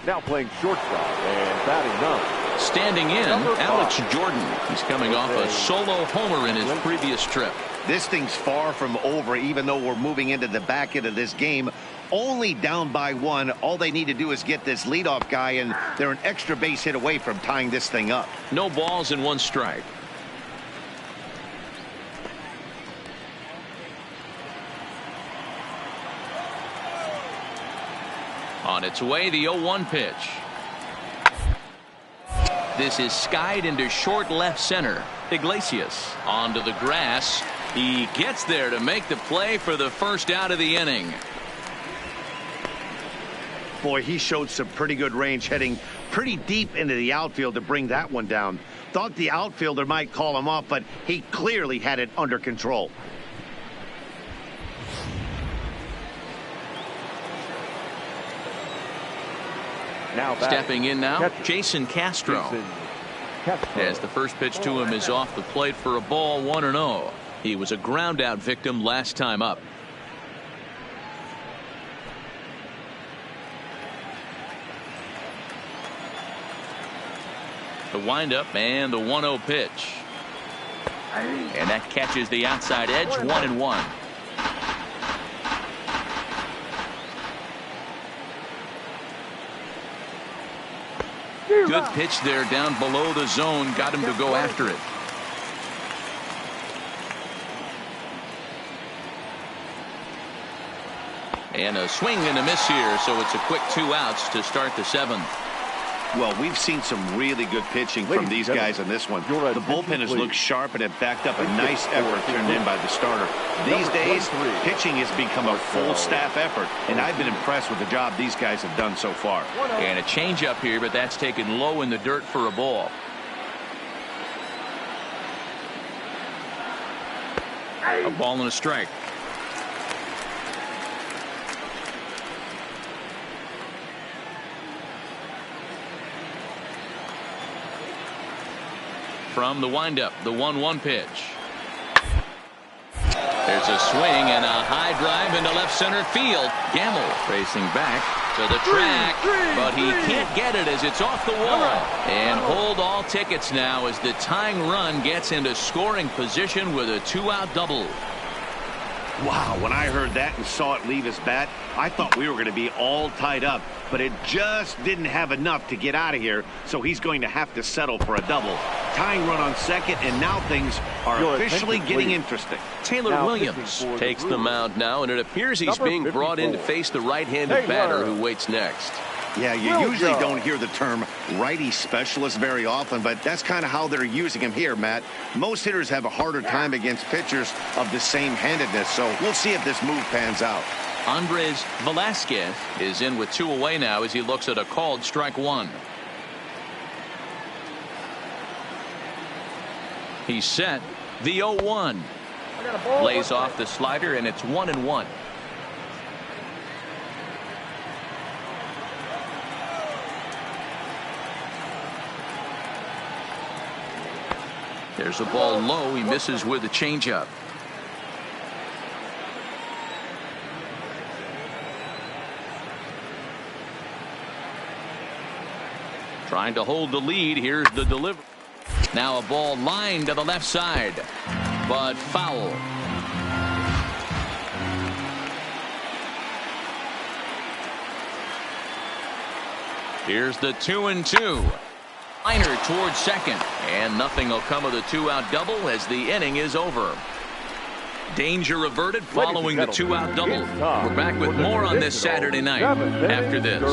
Now playing shortstop and batting 9. Standing in, Alex Jordan. He's coming off a solo homer in his previous trip. This thing's far from over, even though we're moving into the back end of this game. Only down by 1. All they need to do is get this leadoff guy, and they're an extra base hit away from tying this thing up. No balls and 1 strike. On its way, the 0-1 pitch. This is skied into short left center. Iglesias onto the grass. He gets there to make the play for the first out of the inning. Boy, he showed some pretty good range, heading pretty deep into the outfield to bring that one down. Thought the outfielder might call him off, but he clearly had it under control. Now stepping in now, Jason Castro. As the first pitch to him is off the plate for a ball, 1-0. He was a ground out victim last time up. The windup and the 1-0 pitch. And that catches the outside edge, 1-1. Good pitch there down below the zone. Got him to go after it. And a swing and a miss here, so it's a quick 2 outs to start the 7th. Well, we've seen some really good pitching from these guys in this one. The bullpen has looked sharp and have backed up a nice effort turned in by the starter. These days, pitching has become a full staff effort, and I've been impressed with the job these guys have done so far. And a changeup here, but that's taken low in the dirt for a ball. A ball and a strike. From the windup, the 1-1 pitch. There's a swing and a high drive into left center field. Gamble racing back to the track, but he can't get it as it's off the wall. And hold all tickets now as the tying run gets into scoring position with a 2-out double. Wow, when I heard that and saw it leave his bat, I thought we were going to be all tied up, but it just didn't have enough to get out of here, so he's going to have to settle for a double. Tying run on second, and now things are officially getting interesting. Taylor Williams takes the mound now, and it appears he's being brought in to face the right-handed batter who waits next. Yeah, you usually don't hear the term righty specialist very often, but that's kind of how they're using him here, Matt. Most hitters have a harder time against pitchers of the same handedness, so we'll see if this move pans out. Andres Velasquez is in with 2 away now as he looks at a called strike 1. He's set. The 0-1. Lays off the slider, and it's 1-1. There's a ball low. He misses with a changeup. Trying to hold the lead. Here's the delivery. Now a ball lined to the left side, but foul. Here's the 2-2. Liner towards second, and nothing will come of the 2-out double as the inning is over. Danger averted following the 2-out double. We're back with more on this Saturday night after this.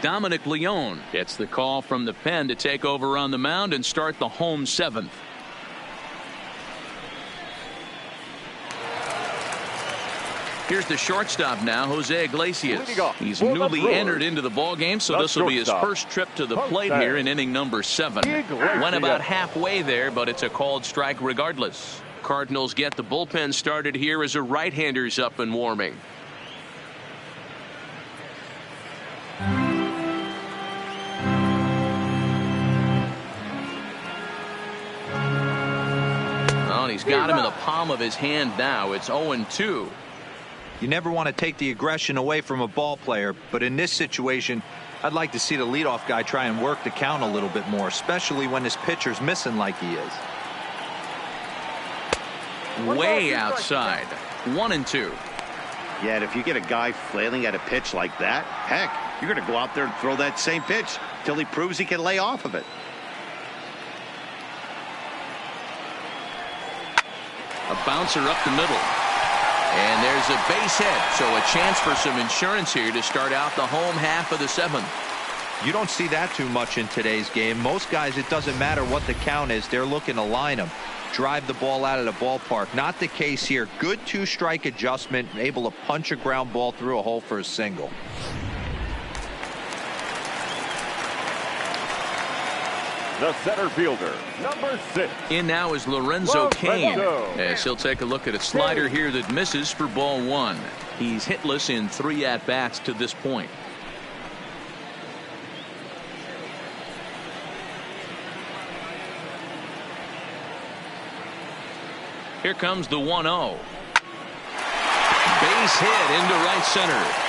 Dominic Leone gets the call from the pen to take over on the mound and start the home 7th. Here's the shortstop now, Jose Iglesias. He's newly entered into the ballgame, so this will be his first trip to the plate here in inning number 7. Went about halfway there, but it's a called strike regardless. Cardinals get the bullpen started here as a right-hander's up and warming. and he's got him in the palm of his hand now. It's 0-2. You never want to take the aggression away from a ball player, but in this situation, I'd like to see the leadoff guy try and work the count a little bit more, especially when his pitcher's missing like he is. Way outside. 1-2. Yeah, and if you get a guy flailing at a pitch like that, heck, you're going to go out there and throw that same pitch till he proves he can lay off of it. A bouncer up the middle. And there's a base hit, so a chance for some insurance here to start out the home half of the 7th. You don't see that too much in today's game. Most guys, it doesn't matter what the count is. They're looking to line them, drive the ball out of the ballpark. Not the case here. Good 2-strike adjustment, able to punch a ground ball through a hole for a single. The center fielder, number 6. In now is Lorenzo Cain, as he'll take a look at a slider here that misses for ball 1. He's hitless in 3 at-bats to this point. Here comes the 1-0. Base hit into right center.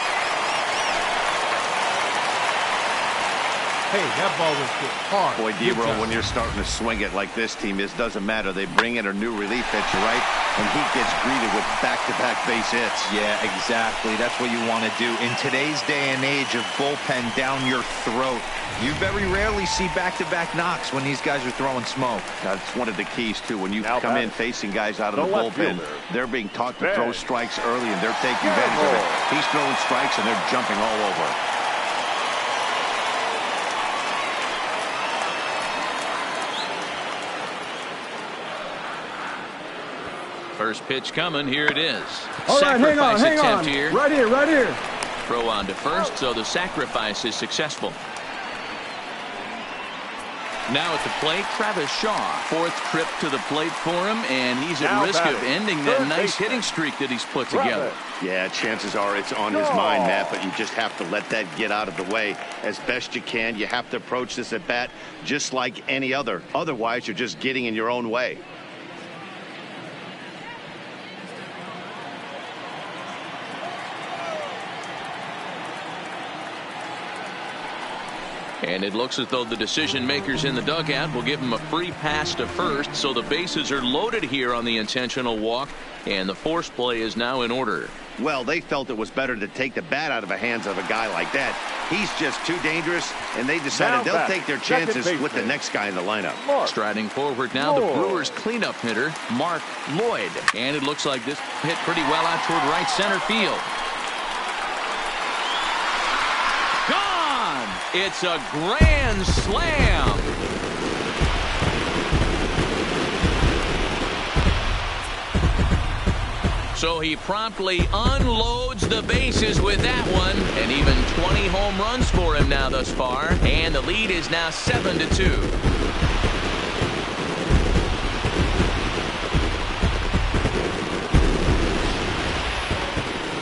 Hey, that ball was hit hard. Boy, Dero, when you're starting to swing it like this team is, doesn't matter. They bring in a new relief pitcher, right? And he gets greeted with back-to-back base hits. Yeah, exactly. That's what you want to do. In today's day and age of bullpen down your throat, you very rarely see back-to-back knocks when these guys are throwing smoke. That's one of the keys, too. When you come in facing guys out of the bullpen, they're being taught to throw strikes early, and they're taking advantage of it. He's throwing strikes, and they're jumping all over. First pitch coming. Here it is. All right, hang on. Here. Right here. Throw on to first, so the sacrifice is successful. Now at the plate, Travis Shaw. 4th trip to the plate for him, and he's at risk of ending that nice hitting streak that he's put together. Yeah, chances are it's on his mind, Matt, but you just have to let that get out of the way as best you can. You have to approach this at bat just like any other. Otherwise, you're just getting in your own way. And it looks as though the decision makers in the dugout will give him a free pass to first, so the bases are loaded here on the intentional walk, and the force play is now in order. Well, they felt it was better to take the bat out of the hands of a guy like that. He's just too dangerous, and they decided they'll take their chances with the next guy in the lineup. Striding forward now, the Brewers' cleanup hitter, Mark Lloyd. And it looks like this hit pretty well out toward right center field. It's a grand slam. So he promptly unloads the bases with that one, and even 20 home runs for him now thus far, and the lead is now 7-2.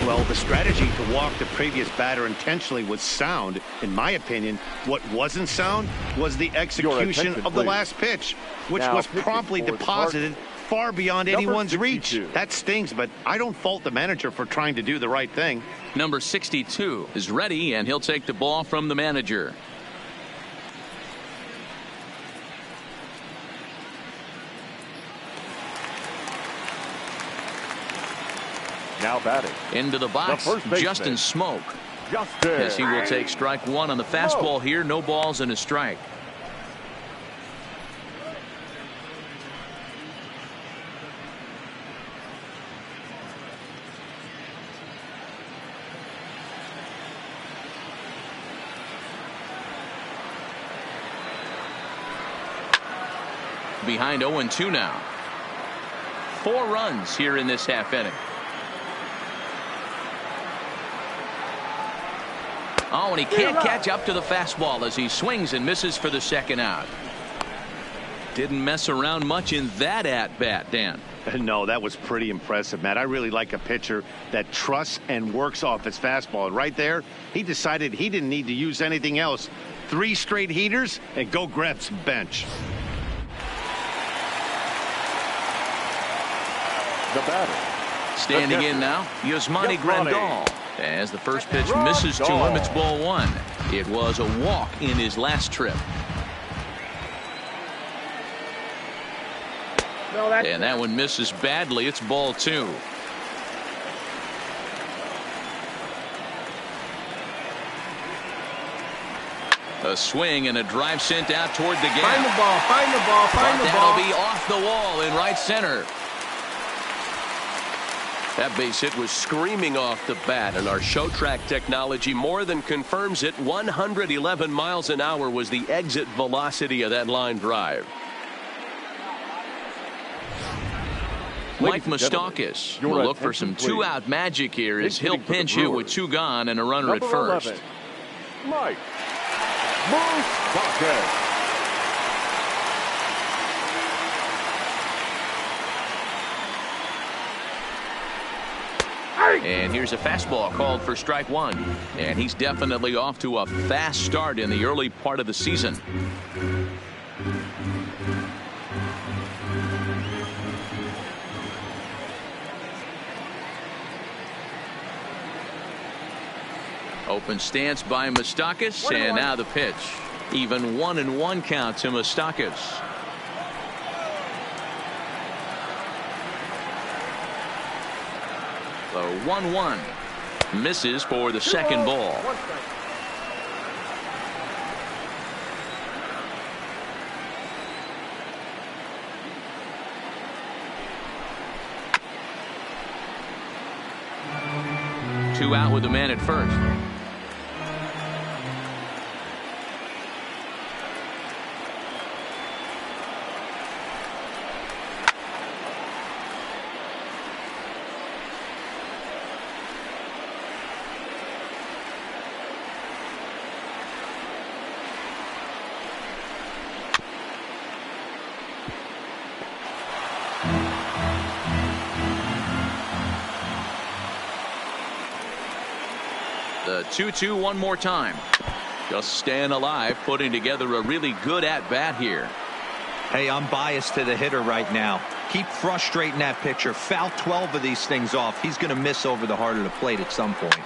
Well, the strategy to walk the previous batter intentionally was sound. In my opinion, what wasn't sound was the execution of the last pitch, which was promptly deposited far beyond anyone's reach. That stings, but I don't fault the manager for trying to do the right thing. Number 62 is ready, and he'll take the ball from the manager. Now batting. Into the box, Justin Smoak. As he will take strike 1 on the fastball here. No balls and a strike. Behind 0-2 now. 4 runs here in this half inning. Oh, and he can't catch up to the fastball as he swings and misses for the second out. Didn't mess around much in that at-bat, Dan. No, that was pretty impressive, Matt. I really like a pitcher that trusts and works off his fastball. Right there, he decided he didn't need to use anything else. 3 straight heaters and go grab some bench. the batter. Standing in now, Yasmani Grandal. As the first pitch misses to him, it's ball one. It was a walk in his last trip. And that one misses badly. It's ball two. A swing and a drive sent out toward the gap. Find the ball, find the ball, find the ball. That'll be off the wall in right center. That base hit was screaming off the bat, and our show track technology more than confirms it. 111 miles an hour was the exit velocity of that line drive. Mike Moustakas will look for some two-out magic here as he'll pinch hit with two gone and a runner at first. 11, Mike Moustakas. And here's a fastball called for strike one. And he's definitely off to a fast start in the early part of the season. Open stance by Moustakas, and now the pitch. Even 1-1 count to Moustakas. The 1-1 misses for the second ball. Two out with the man at first. The 2-2 one more time. Just staying alive, putting together a really good at-bat here. Hey, I'm biased to the hitter right now. Keep frustrating that pitcher. Foul 12 of these things off. He's going to miss over the heart of the plate at some point.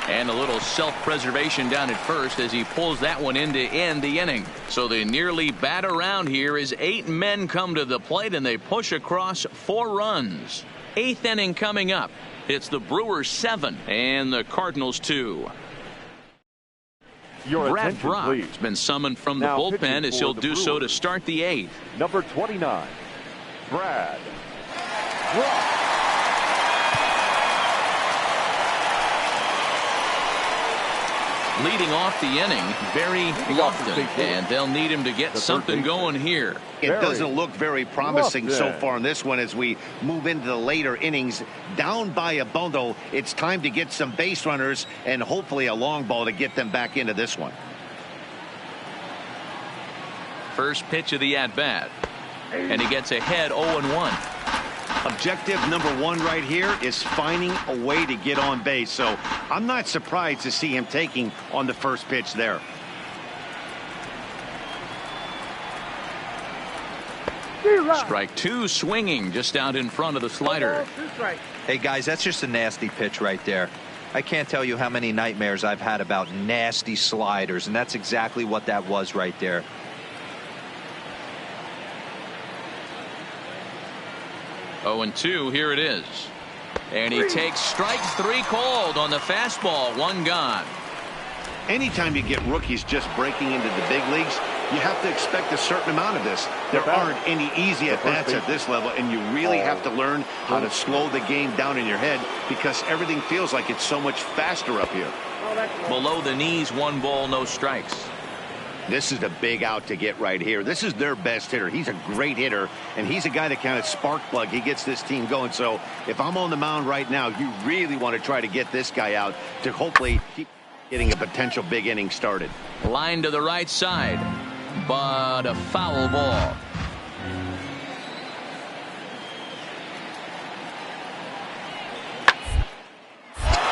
And a little self-preservation down at first as he pulls that one in to end the inning. So they nearly bat around here as 8 men come to the plate and they push across 4 runs. 8th inning coming up. It's the Brewers 7 and the Cardinals 2. Brad Brock has been summoned from the bullpen as he'll do so to start the 8th. Number 29, Brad Brock. Leading off the inning, very Lofton, and they'll need him to get something going here. It doesn't look very promising so far in this one as we move into the later innings. Down by a bundle, it's time to get some base runners and hopefully a long ball to get them back into this one. First pitch of the at-bat, and he gets ahead 0-1. Objective number 1 right here is finding a way to get on base. So I'm not surprised to see him taking on the first pitch there. Strike 2 swinging just out in front of the slider. Hey, guys, that's just a nasty pitch right there. I can't tell you how many nightmares I've had about nasty sliders, and that's exactly what that was right there. Oh, and 2, here it is. And he takes strike 3 called on the fastball. 1 gone. Anytime you get rookies just breaking into the big leagues, you have to expect a certain amount of this. There aren't any easy at-bats at this level, and you really have to learn how to slow the game down in your head because everything feels like it's so much faster up here. Below the knees, 1 ball, no strikes. This is a big out to get right here. This is their best hitter. He's a great hitter, and he's a guy that kind of spark plug. He gets this team going. So if I'm on the mound right now, you really want to try to get this guy out to hopefully keep getting a potential big inning started. Line to the right side, but a foul ball.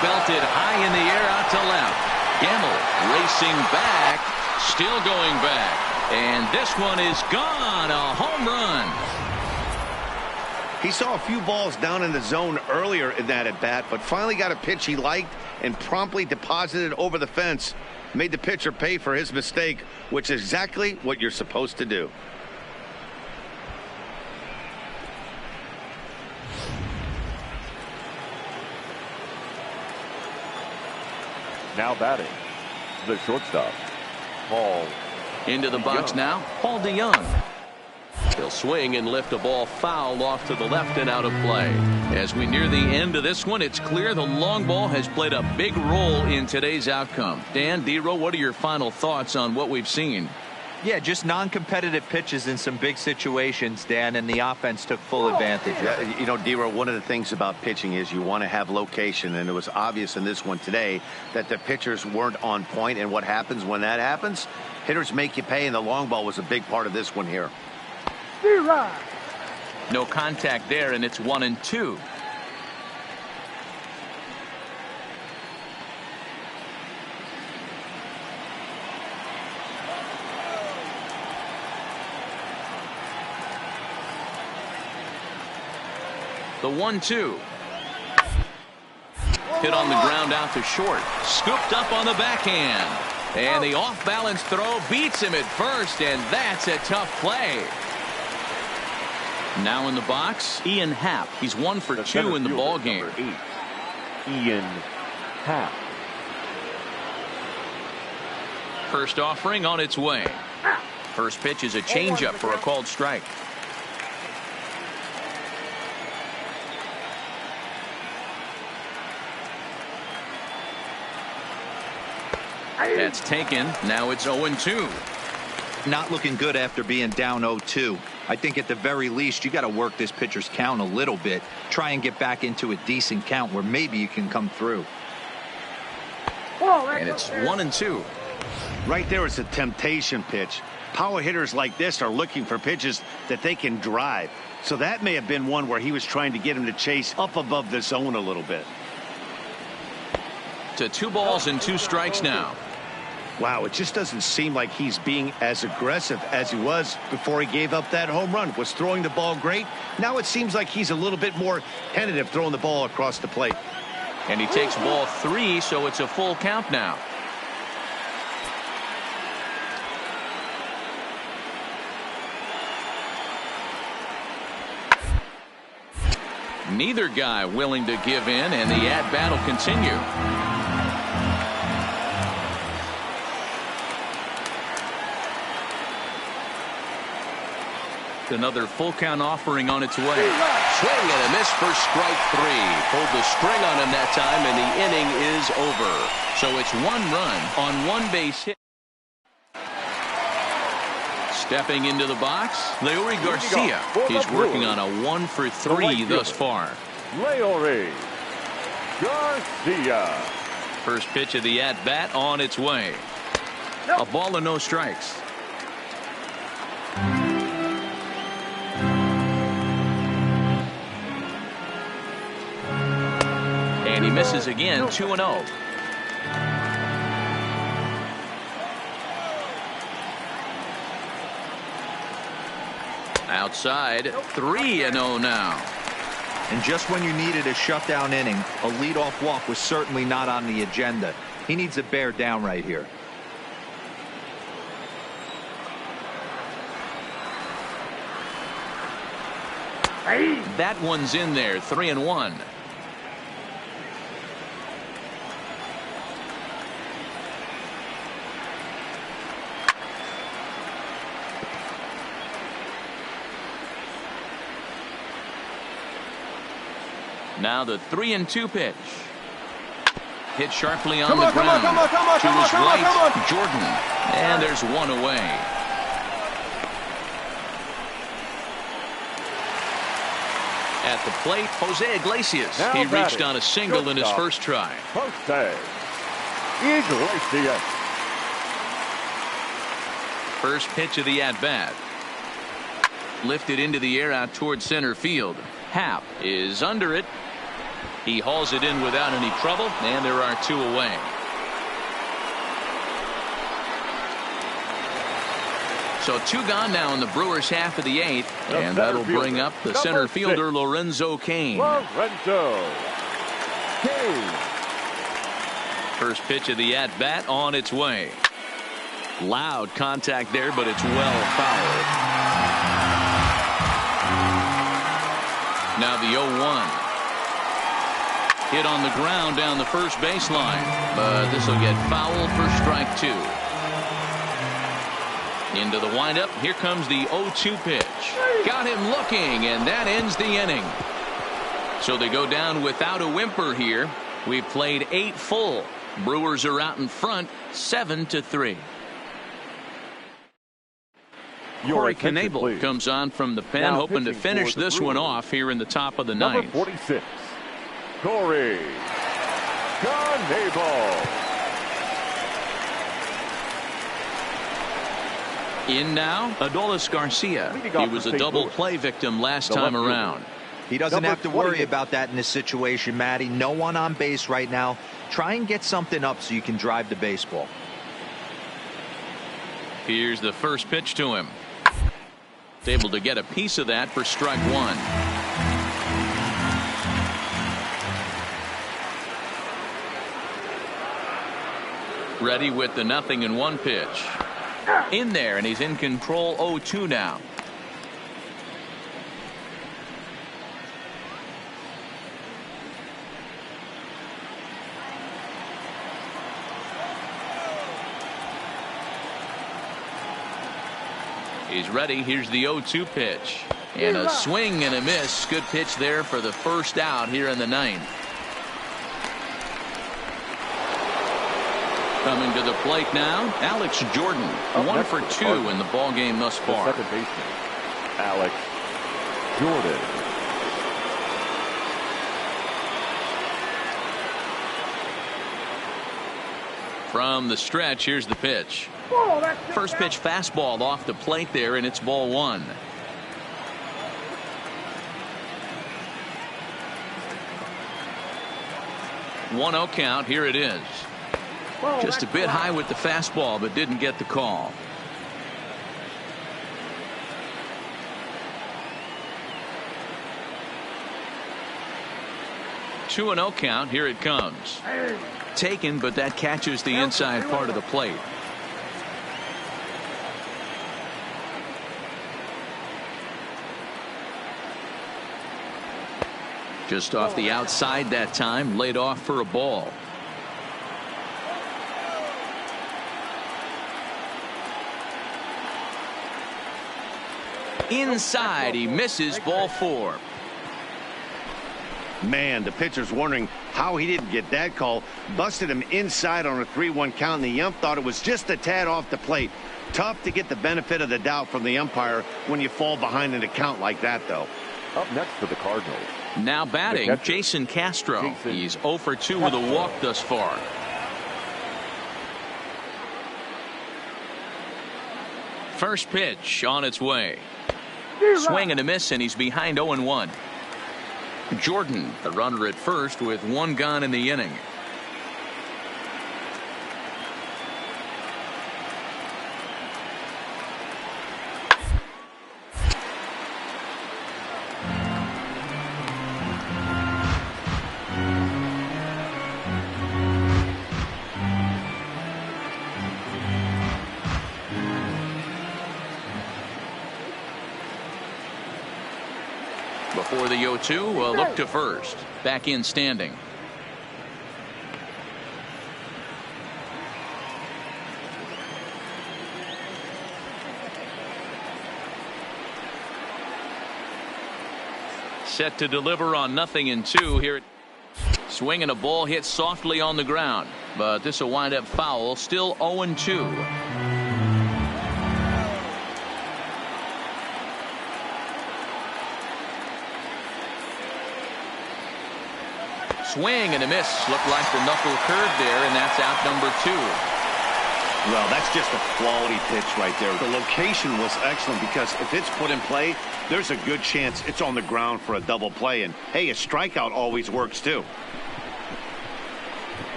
Belted high in the air out to left. Gamble racing back. Still going back, and this one is gone. A home run. He saw a few balls down in the zone earlier in that at bat, but finally got a pitch he liked and promptly deposited over the fence. Made the pitcher pay for his mistake, which is exactly what you're supposed to do. Now batting, the shortstop, Paul. Into the box now, Paul DeYoung. He'll swing and lift a ball foul off to the left and out of play. As we near the end of this one, it's clear the long ball has played a big role in today's outcome. Dan, Dero, what are your final thoughts on what we've seen? Yeah, just non-competitive pitches in some big situations, Dan, and the offense took full advantage. Yeah, you know, Dero, one of the things about pitching is you want to have location, and it was obvious in this one today that the pitchers weren't on point, and what happens when that happens? Hitters make you pay, and the long ball was a big part of this one here. No contact there, and it's 1-2. The 1-2. Hit on the ground out to short. Scooped up on the backhand. And the off-balance throw beats him at first, and that's a tough play. Now in the box, Ian Happ. He's 1 for 2 in the ball game. Ian Happ. First offering on its way. First pitch is a changeup for a called strike. That's taken. Now it's 0-2. Not looking good after being down 0-2. I think at the very least you got to work this pitcher's count a little bit. Try and get back into a decent count where maybe you can come through. And it's 1-2. Right there is a temptation pitch. Power hitters like this are looking for pitches that they can drive. So that may have been one where he was trying to get him to chase up above the zone a little bit. To 2 balls and 2 strikes now. Wow, it just doesn't seem like he's being as aggressive as he was before he gave up that home run. Was throwing the ball great. Now it seems like he's a little bit more tentative throwing the ball across the plate. And he takes ball 3, so it's a full count now. Neither guy willing to give in, and the at-bat will continue. Another full count offering on its way. Swing and a miss for strike 3. Pulled the string on him that time, and the inning is over. So it's 1 run on 1 base hit. Stepping into the box, Leury Garcia. He's working on a 1 for 3 thus far. Leury Garcia. First pitch of the at-bat on its way. A ball and no strikes. And he misses again, 2-0. Outside, 3-0 now. And just when you needed a shutdown inning, a leadoff walk was certainly not on the agenda. He needs to bear down right here. That one's in there, 3-1. Now the 3-2 pitch. Hit sharply on the ground. To his right, Jordan. And there's 1 away. At the plate, Jose Iglesias. Now He reached on a single in his first try. Jose Iglesias. First pitch of the at-bat. Lifted into the air out towards center field. Happ is under it. He hauls it in without any trouble, and there are 2 away. So 2 gone now in the Brewers half of the 8th, and that'll bring up the center fielder Lorenzo Cain. First pitch of the at-bat on its way. Loud contact there, but it's well fouled. Now the 0-1. Hit on the ground down the first baseline, but this will get fouled for strike 2. Into the windup. Here comes the 0-2 pitch. Got him looking, and that ends the inning. So they go down without a whimper here. We've played 8 full. Brewers are out in front, 7-3. Corey Knebel comes on from the pen, now hoping to finish this one off here in the top of the ninth. Number 46, Corey Knebel. In now, Adolis Garcia. He was a double play victim last time around. He doesn't have to worry about that in this situation, Matty. No one on base right now. Try and get something up so you can drive the baseball. Here's the first pitch to him. Able to get a piece of that for strike 1. Ready with the 0-1 pitch. In there, and he's in control. 0-2 now. He's ready. Here's the 0-2 pitch. And a swing and a miss. Good pitch there for the first out here in the 9th. Coming to the plate now, Alex Jordan. 1 for 2 in the ball game thus far. Second baseman, Alex Jordan. From the stretch, here's the pitch. First pitch fastball off the plate there, and it's ball 1. One 0 count. Here it is. Just a bit high with the fastball, but didn't get the call. Two 0 count. Here it comes. Taken, but that catches the inside part of the plate. Just off the outside that time, laid off for a ball. Inside, he misses, ball 4. Man, the pitcher's wondering how he didn't get that call. Busted him inside on a 3-1 count, and the ump thought it was just a tad off the plate. Tough to get the benefit of the doubt from the umpire when you fall behind in a count like that, though. Up next for the Cardinals. Now batting, Jason Castro. He's 0 for 2 with a walk thus far. First pitch on its way. Swing and a miss, and he's behind 0-1. Jordan, the runner at first with 1 gone in the inning. Before the 0-2, a look to first. Back in standing. Set to deliver on 0-2 here. Swing and a ball hit softly on the ground, but this will wind up foul. Still 0-2. Swing and a miss. Looked like the knuckle curve there, and that's out number 2. Well, that's just a quality pitch right there. The location was excellent because if it's put in play, there's a good chance it's on the ground for a double play. And, hey, a strikeout always works, too.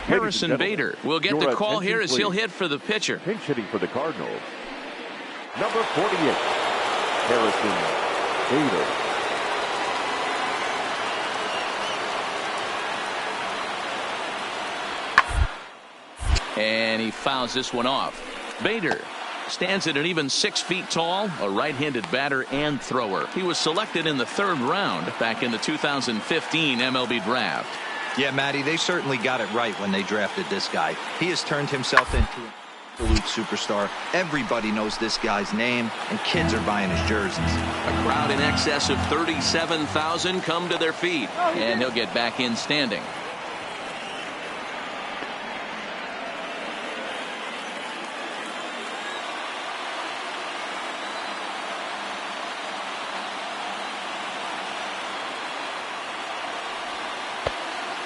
Harrison Bader will get the call here as he'll hit for the pitcher. Pinch hitting for the Cardinals. Number 48, Harrison Bader. And he fouls this one off. Bader stands at an even 6 feet tall, a right-handed batter and thrower. He was selected in the 3rd round back in the 2015 MLB draft. Yeah, Matty, they certainly got it right when they drafted this guy. He has turned himself into an absolute superstar. Everybody knows this guy's name, and kids are buying his jerseys. A crowd in excess of 37,000 come to their feet, and he'll get back in standing.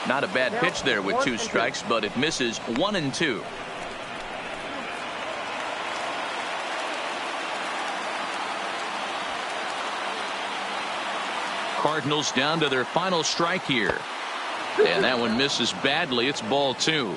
Not a bad pitch there with 2 strikes, but it misses 1 and 2. Cardinals down to their final strike here. And that one misses badly. It's ball 2.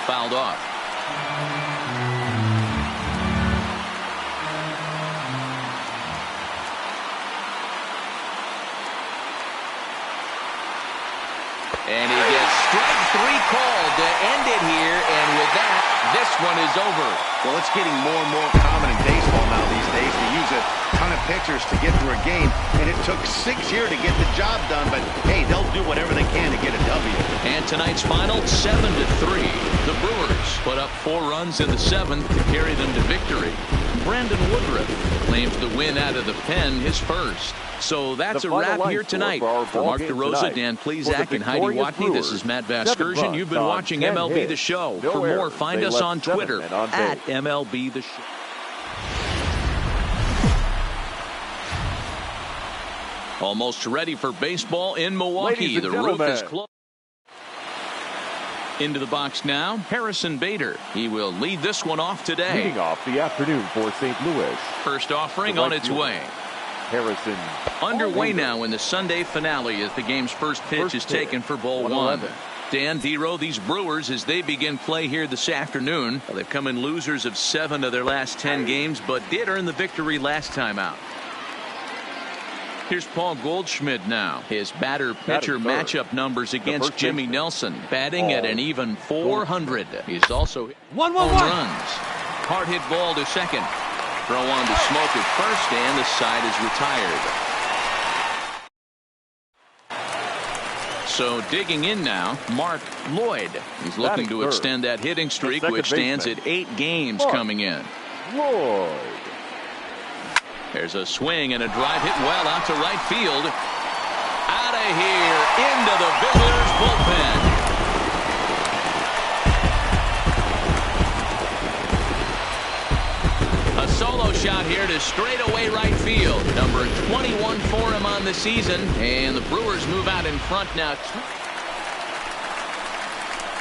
Fouled off. And he gets strike 3 called to end it here, and with that, this one is over. Well, it's getting more and more common in baseball now these days to use a ton of pitchers to get through a game, and it took 6 years to get the job done, but hey, they'll do whatever they can to get a W. And tonight's final, 7-3. The Brewers put up 4 runs in the 7th to carry them to victory. Brandon Woodruff claims the win out of the pen, his first. So that's a wrap here tonight. For Mark DeRosa, Dan Plezak, and Heidi Watney, this is Matt Vasgersian. You've been watching MLB The Show. For more, find us on Twitter at MLB The Show. Almost ready for baseball in Milwaukee. The roof is closed. Into the box now, Harrison Bader. He will lead this one off today. Leading off the afternoon for St. Louis. First offering on its way. Harrison. Underway now in the Sunday finale as the game's first pitch is taken for ball 1. Dan Dero, these Brewers, as they begin play here this afternoon, they've come in losers of 7 of their last 10 games, but did earn the victory last time out. Here's Paul Goldschmidt now. His batter-pitcher matchup numbers against Jimmy Nelson. Batting at an even 400. He's also hit 1-1-1 runs. Hard hit ball to second. Throw on to Smoke at first, and the side is retired. So digging in now, Mark Lloyd. He's looking to extend that hitting streak, which stands at 8 games coming in. Lloyd. There's a swing and a drive hit well out to right field. Out of here into the visitors' bullpen. A solo shot here to straightaway right field. Number 21 for him on the season. And the Brewers move out in front now.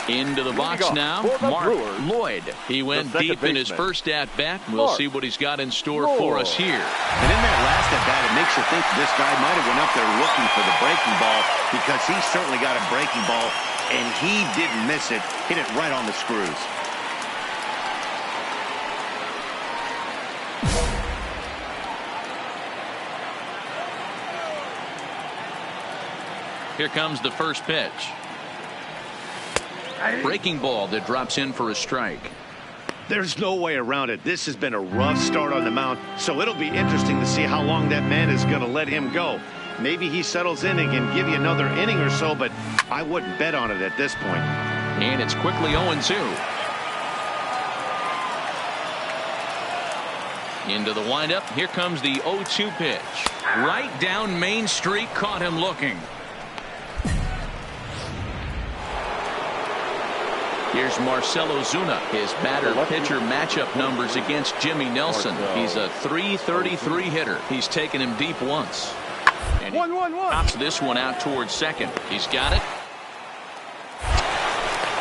Into the box now, Mark Lloyd. He went deep in his first at-bat. We'll see what he's got in store for us here. And in that last at-bat, it makes you think this guy might have went up there looking for the breaking ball, because he certainly got a breaking ball, and he didn't miss it. Hit it right on the screws. Here comes the first pitch. Breaking ball that drops in for a strike. There's no way around it. This has been a rough start on the mound, so it'll be interesting to see how long that man is going to let him go. Maybe he settles in and can give you another inning or so, but I wouldn't bet on it at this point. And it's quickly 0-2. Into the windup. Here comes the 0-2 pitch. Right down Main Street, caught him looking. Here's Marcell Ozuna. His batter-pitcher matchup numbers against Jimmy Nelson. He's a .333 hitter. He's taken him deep once. And he pops this one out towards second. He's got it.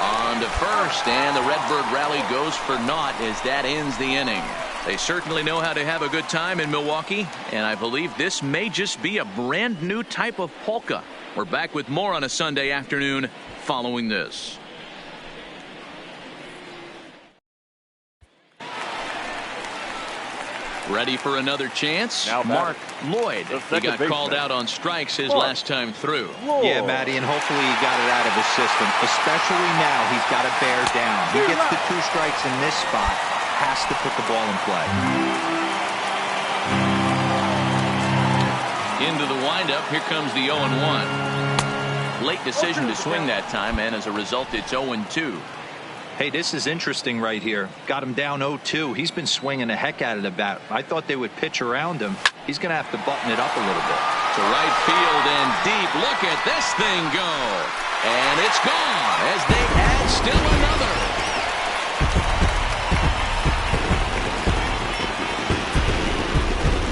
On to first, and the Redbird rally goes for naught as that ends the inning. They certainly know how to have a good time in Milwaukee, and I believe this may just be a brand new type of polka. We're back with more on a Sunday afternoon following this. Ready for another chance? Now Mark Lloyd. He got called out on strikes his last time through. Yeah, Matty, and hopefully he got it out of his system. Especially now, he's got to bear down. He gets the 2 strikes in this spot. Has to put the ball in play. Into the windup. Here comes the 0-1. Late decision to swing that time, and as a result, it's 0-2. Hey, this is interesting right here. Got him down 0-2. He's been swinging the heck out of the bat. I thought they would pitch around him. He's going to have to button it up a little bit. To right field and deep. Look at this thing go. And it's gone as they add still another.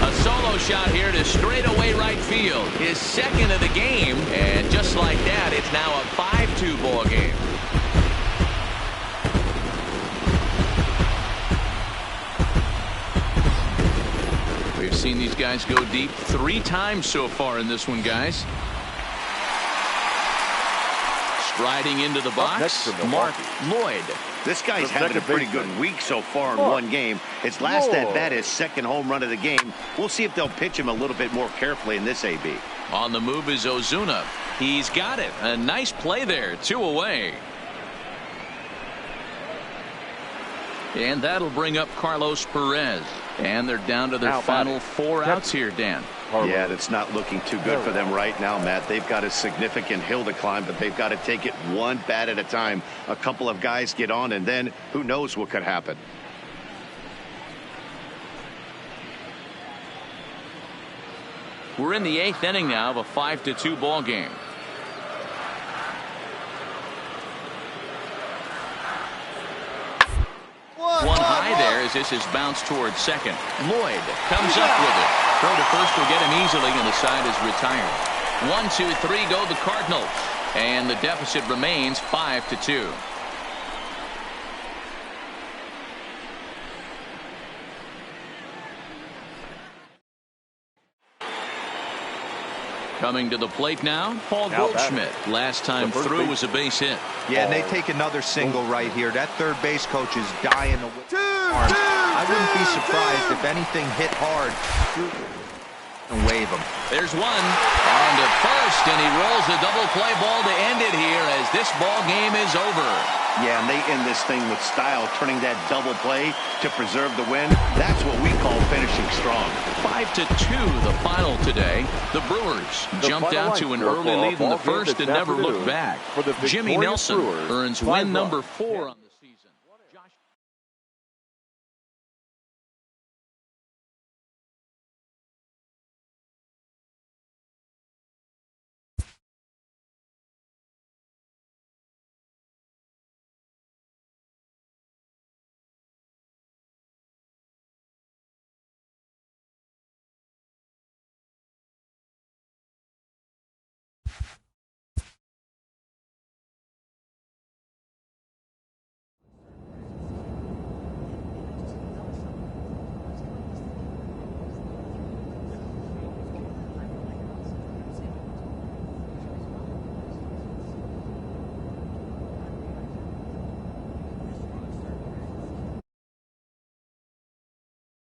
A solo shot here to straightaway right field. His second of the game. And just like that, it's now a 5-2 ball game. We've seen these guys go deep 3 times so far in this one, guys. Striding into the box, Mark Lloyd. This guy's having a pretty good week so far in one game. His last at-bat is second home run of the game. We'll see if they'll pitch him a little bit more carefully in this AB. On the move is Ozuna. He's got it. A nice play there. 2 away. And that'll bring up Carlos Perez. And they're down to their final 4 outs here, Dan. Yeah, that's not looking too good for them right now, Matt. They've got a significant hill to climb, but they've got to take it one bat at a time. A couple of guys get on, and then who knows what could happen. We're in the 8th inning now of a 5-2 ball game. One high there as this is bounced towards second. Lloyd comes up with it. Throw to first will get him easily, and the side is retired. 1, 2, 3 go the Cardinals, and the deficit remains 5-2. Coming to the plate now, Paul Goldschmidt. Last time through was a base hit. Yeah, and they take another single right here. That third base coach is dying to win arms. I wouldn't be surprised if anything hit hard and wave him. There's one on to first, and he rolls a double play ball to end it here as this ball game is over. Yeah, and they end this thing with style, turning that double play to preserve the win. That's what we call finishing strong. 5-2 the final today. The Brewers jumped out to an early lead in the first and never looked back. Jimmy Nelson earns win number 4.